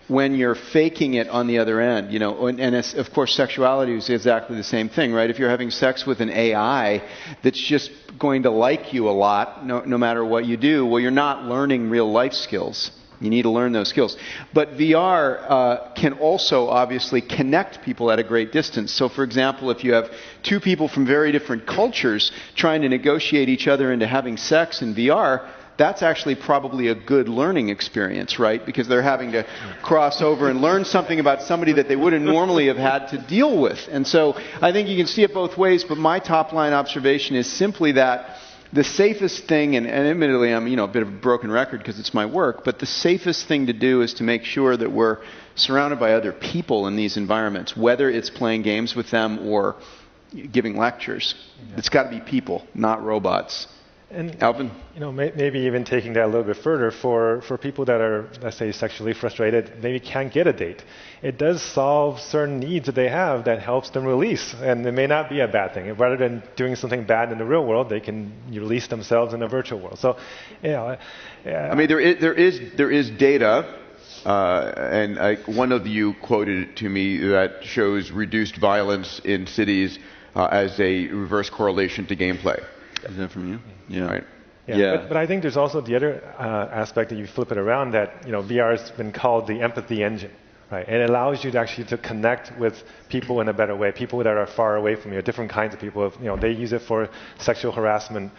[SPEAKER 6] When you're faking it on the other end, and of course sexuality is exactly the same thing, right? If you're having sex with an AI that's just going to like you a lot, no matter what you do, well, you're not learning real life skills. You need to learn those skills. But VR can also obviously connect people at a great distance. So for example, if you have two people from very different cultures trying to negotiate each other into having sex in VR, that's actually probably a good learning experience, right? Because they're having to cross over and learn something about somebody that they wouldn't normally have had to deal with. And so I think you can see it both ways, but my top line observation is simply that the safest thing, and admittedly I'm a bit of a broken record because it's my work, but the safest thing to do is to make sure that we're surrounded by other people in these environments, whether it's playing games with them or giving lectures. Yeah. It's got to be people, not robots.
[SPEAKER 1] And
[SPEAKER 3] Alvin?
[SPEAKER 1] Maybe even taking that a little bit further, for people that are, let's say, sexually frustrated, maybe can't get a date. It does solve certain needs that they have that helps them release, and it may not be a bad thing. Rather than doing something bad in the real world, they can release themselves in a virtual world. So,
[SPEAKER 3] I mean, there is data, and one of you quoted it to me that shows reduced violence in cities as a reverse correlation to gameplay.
[SPEAKER 6] Is that from you? Yeah.
[SPEAKER 3] Right.
[SPEAKER 1] Yeah. But I think there's also the other aspect that you flip it around, that VR has been called the empathy engine, right? And it allows you to actually to connect with people in a better way, people that are far away from you, different kinds of people. They use it for sexual harassment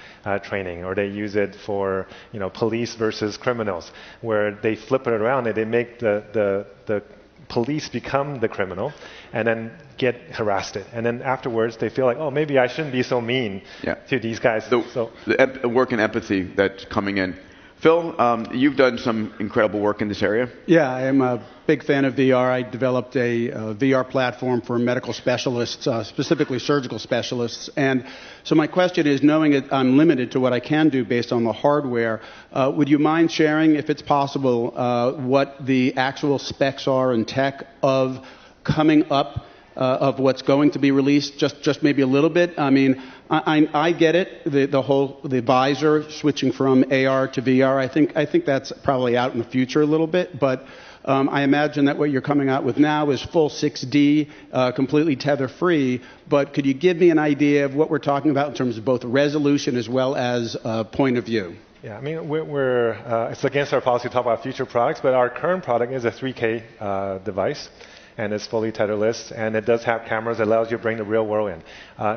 [SPEAKER 1] training, or they use it for police versus criminals, where they flip it around and they make the police become the criminal and then get harassed. And then afterwards they feel like, oh, maybe I shouldn't be so mean to these guys.
[SPEAKER 3] The work in empathy that's coming in. Phil, you've done some incredible work in this area.
[SPEAKER 11] Yeah, I am a big fan of VR. I developed a VR platform for medical specialists, specifically surgical specialists. And so my question is, knowing that I'm limited to what I can do based on the hardware, would you mind sharing, if it's possible, what the actual specs are and tech of coming up of what's going to be released, just maybe a little bit? I mean, I get it, the visor switching from AR to VR. I think that's probably out in the future a little bit, but I imagine that what you're coming out with now is full 6D, completely tether-free. But could you give me an idea of what we're talking about in terms of both resolution as well as point of view?
[SPEAKER 1] Yeah, I mean, it's against our policy to talk about future products, but our current product is a 3K device, and it's fully tetherless, and it does have cameras that allows you to bring the real world in.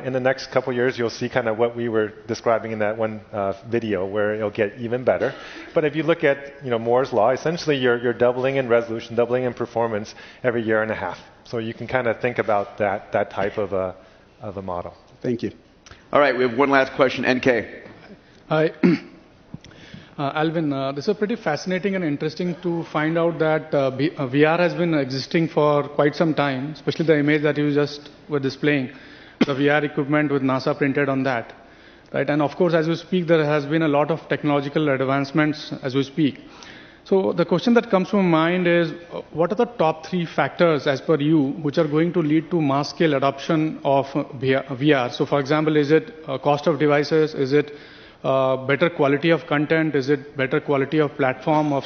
[SPEAKER 1] In the next couple of years, you'll see kind of what we were describing in that one video, where it'll get even better. But if you look at Moore's law, essentially you're doubling in resolution, doubling in performance every year and a half. So you can kind of think about that type of a model.
[SPEAKER 11] Thank you.
[SPEAKER 3] All right, we have one last question. NK.
[SPEAKER 7] Hi. Alvin, this is pretty fascinating and interesting to find out that VR has been existing for quite some time, especially the image that you just were displaying, the VR equipment with NASA printed on that. Right? And of course, as we speak, there has been a lot of technological advancements as we speak. So the question that comes to mind is, what are the top 3 factors, as per you, which are going to lead to mass-scale adoption of VR? So for example, is it cost of devices? Is it better quality of content? Is it better quality of platform or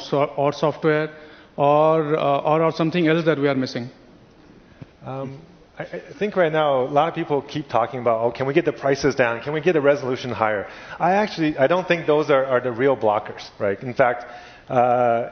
[SPEAKER 7] software, or something else that we are missing?
[SPEAKER 1] I think right now a lot of people keep talking about, can we get the prices down? Can we get the resolution higher? I don't think those are the real blockers, right? In fact,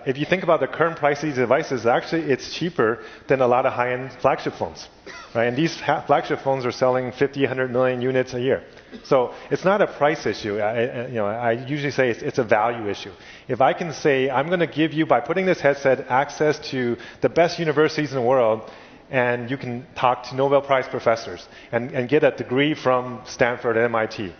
[SPEAKER 1] if you think about the current price of these devices, actually it's cheaper than a lot of high-end flagship phones, right? And these flagship phones are selling 50, 100 million units a year. So it's not a price issue. I usually say it's a value issue. If I can say, I'm going to give you, by putting this headset, access to the best universities in the world, and you can talk to Nobel Prize professors and get a degree from Stanford and MIT,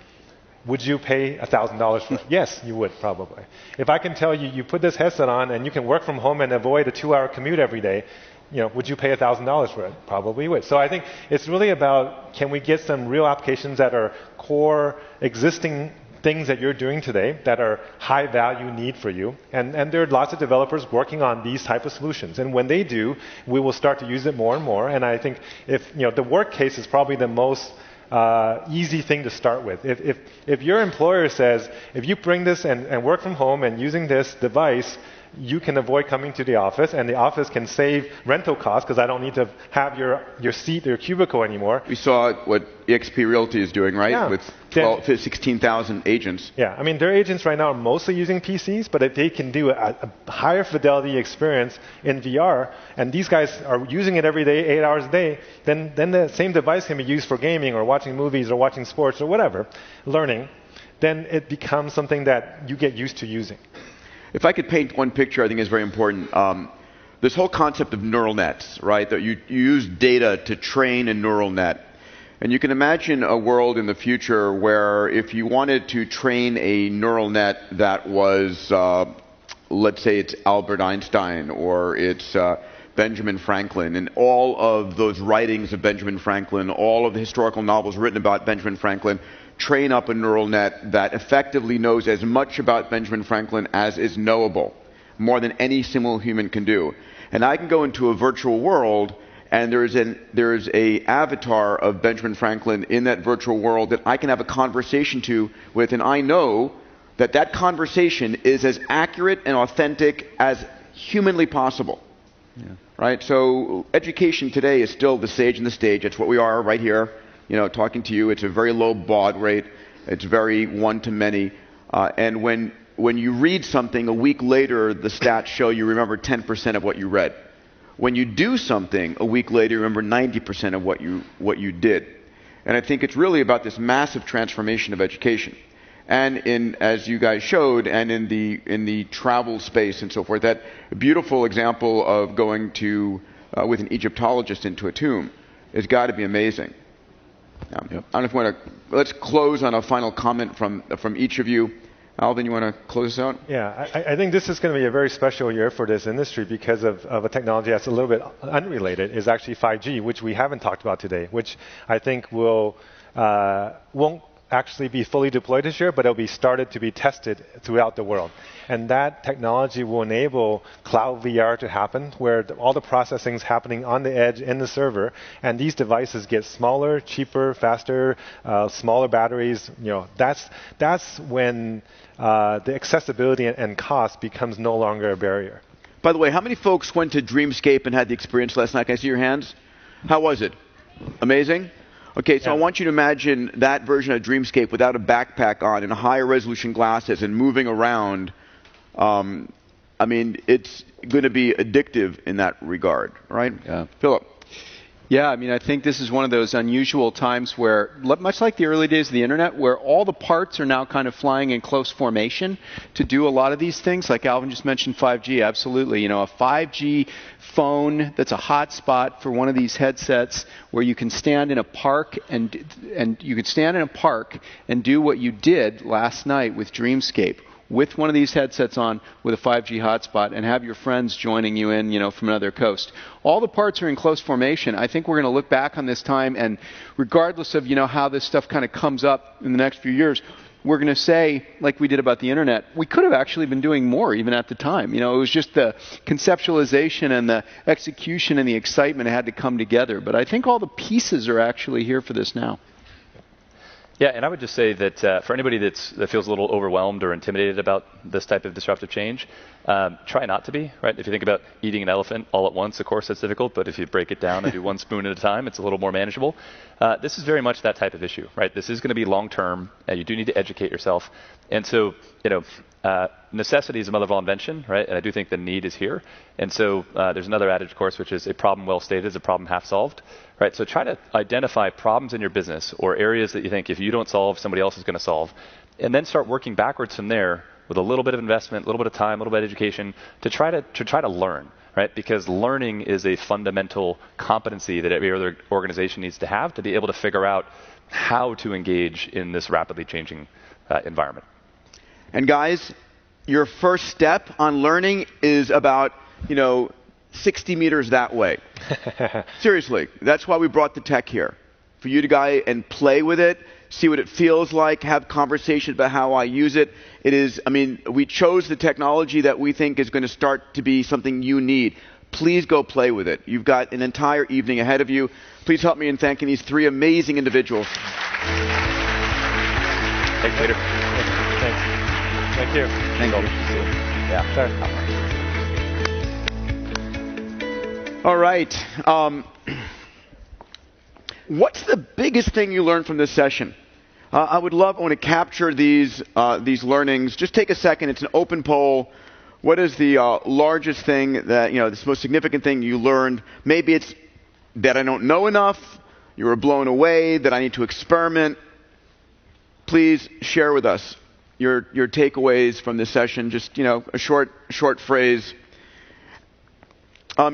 [SPEAKER 1] would you pay $1,000 for it? Yes, you would, probably. If I can tell you, you put this headset on and you can work from home and avoid a 2-hour commute every day, would you pay $1,000 for it? Probably would. So I think it's really about, can we get some real applications that are core existing things that you're doing today that are high value need for you. And there are lots of developers working on these type of solutions. And when they do, we will start to use it more and more. And I think if, the work case is probably the most easy thing to start with. If your employer says, if you bring this and work from home and using this device, you can avoid coming to the office, and the office can save rental costs because I don't need to have your seat or cubicle anymore.
[SPEAKER 3] We saw what eXp Realty is doing, right?
[SPEAKER 1] Yeah.
[SPEAKER 3] With 16,000 agents.
[SPEAKER 1] Yeah, I mean, their agents right now are mostly using PCs, but if they can do a higher fidelity experience in VR, and these guys are using it every day, 8 hours a day, then the same device can be used for gaming or watching movies or watching sports or whatever, learning, then it becomes something that you get used to using.
[SPEAKER 3] If I could paint one picture, I think is very important. This whole concept of neural nets, right? That you use data to train a neural net. And you can imagine a world in the future where if you wanted to train a neural net that was, let's say it's Albert Einstein or it's Benjamin Franklin, and all of those writings of Benjamin Franklin, all of the historical novels written about Benjamin Franklin, train up a neural net that effectively knows as much about Benjamin Franklin as is knowable, more than any single human can do. And I can go into a virtual world, and there's a avatar of Benjamin Franklin in that virtual world that I can have a conversation with, and I know that that conversation is as accurate and authentic as humanly possible. Yeah. Right? So education today is still the sage and the stage. It's what we are right here. Talking to you, it's a very low baud rate. It's very one-to-many. And when you read something, a week later, the stats show you remember 10% of what you read. When you do something, a week later, you remember 90% of what you did. And I think it's really about this massive transformation of education. And as you guys showed, and in the travel space and so forth, that beautiful example of going with an Egyptologist into a tomb has got to be amazing. Yep. I don't know if you want to. Let's close on a final comment from each of you. Alvin, you want to close us out?
[SPEAKER 1] Yeah, I think this is going to be a very special year for this industry because of a technology that's a little bit unrelated. Is actually 5G, which we haven't talked about today, which I think won't actually be fully deployed this year, but it'll be started to be tested throughout the world. And that technology will enable cloud VR to happen, where all the processing is happening on the edge in the server, and these devices get smaller, cheaper, faster, smaller batteries. That's when the accessibility and cost becomes no longer a barrier.
[SPEAKER 3] By the way, how many folks went to Dreamscape and had the experience last night? Can I see your hands? How was it? Amazing? Okay, so I want you to imagine that version of Dreamscape without a backpack on and higher resolution glasses and moving around. I mean, it's going to be addictive in that regard, right?
[SPEAKER 6] Yeah.
[SPEAKER 3] Philip.
[SPEAKER 6] Yeah, I mean, I think this is one of those unusual times where, much like the early days of the internet, where all the parts are now kind of flying in close formation to do a lot of these things. Like Alvin just mentioned 5G, absolutely. A 5G phone that's a hot spot for one of these headsets where you can stand in a park and you could stand in a park and do what you did last night with Dreamscape, with one of these headsets on with a 5G hotspot and have your friends joining you in, from another coast. All the parts are in close formation. I think we're going to look back on this time, and regardless of, how this stuff kind of comes up in the next few years, we're going to say, like we did about the internet, we could have actually been doing more even at the time. It was just the conceptualization and the execution and the excitement had to come together. But I think all the pieces are actually here for this now.
[SPEAKER 14] Yeah, and I would just say that for anybody that feels a little overwhelmed or intimidated about this type of disruptive change, Try not to be, right? If you think about eating an elephant all at once, of course, that's difficult. But if you break it down and do one spoon at a time, it's a little more manageable. This is very much that type of issue, right? This is going to be long-term. You do need to educate yourself. And so, necessity is the mother of all invention, right? And I do think the need is here. And so there's another adage, of course, which is a problem well stated is a problem half solved, right? So try to identify problems in your business or areas that you think if you don't solve, somebody else is going to solve. And then start working backwards from there with a little bit of investment, a little bit of time, a little bit of education to try to learn, right? Because learning is a fundamental competency that every other organization needs to have to be able to figure out how to engage in this rapidly changing environment.
[SPEAKER 3] And guys, your first step on learning is about, 60 meters that way. Seriously, that's why we brought the tech here. For you to go and play with it, see what it feels like, have conversations about how I use it. We chose the technology that we think is going to start to be something you need. Please go play with it. You've got an entire evening ahead of you. Please help me in thanking these three amazing individuals.
[SPEAKER 14] Thanks, Peter.
[SPEAKER 1] Thanks. Thank you.
[SPEAKER 3] Thank you.
[SPEAKER 14] Yeah.
[SPEAKER 1] Sorry.
[SPEAKER 3] All right. What's the biggest thing you learned from this session? I want to capture these learnings. Just take a second. It's an open poll. What is the largest thing that, this most significant thing you learned? Maybe it's that I don't know enough. You were blown away, that I need to experiment. Please share with us your takeaways from this session. Just, a short phrase. For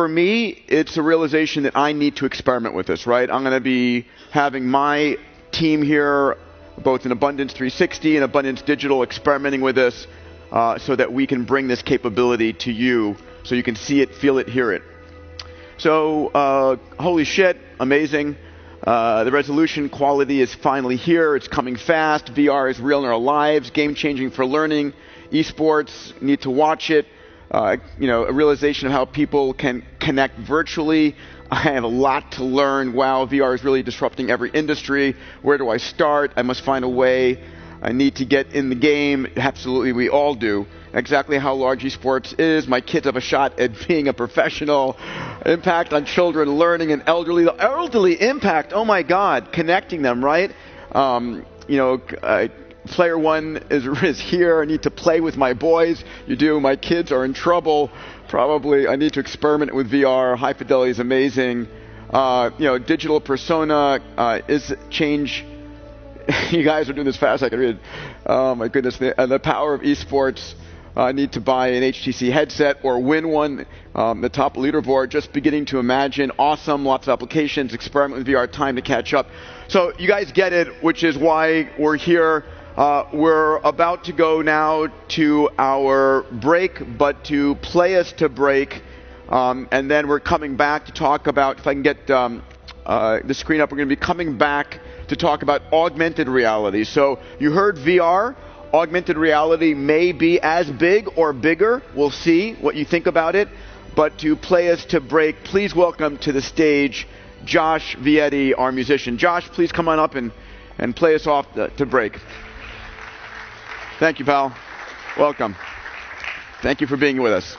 [SPEAKER 3] me, it's a realization that I need to experiment with this, right? I'm going to be having my team here, both in Abundance 360 and Abundance Digital, experimenting with this so that we can bring this capability to you so you can see it, feel it, hear it. So, holy shit, amazing. The resolution quality is finally here. It's coming fast. VR is real in our lives, game-changing for learning. Esports, need to watch it. A realization of how people can connect virtually. I have a lot to learn. Wow, VR is really disrupting every industry. Where do I start? I must find a way. I need to get in the game. Absolutely, we all do. Exactly how large esports is. My kids have a shot at being a professional. Impact on children, learning, and elderly. The elderly impact, oh my God, connecting them, right? Player one is here. I need to play with my boys. You do. My kids are in trouble. Probably I need to experiment with VR. High fidelity is amazing. Digital persona is change. You guys are doing this fast. I can read. Oh my goodness. The power of esports. I need to buy an HTC headset or win one. The top leaderboard. Just beginning to imagine. Awesome. Lots of applications. Experiment with VR. Time to catch up. So you guys get it, which is why we're here. We're about to go now to our break, but to play us to break, and then we're coming back to talk about, if I can get the screen up, we're going to be coming back to talk about augmented reality. So you heard VR. Augmented reality may be as big or bigger. We'll see what you think about it. But to play us to break, please welcome to the stage Josh Vietti, our musician. Josh, please come on up and play us off to break. Thank you, pal. Welcome. Thank you for being with us.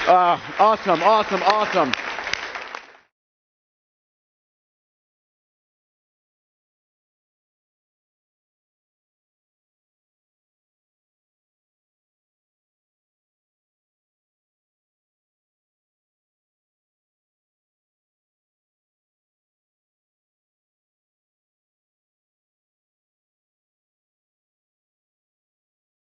[SPEAKER 3] Awesome.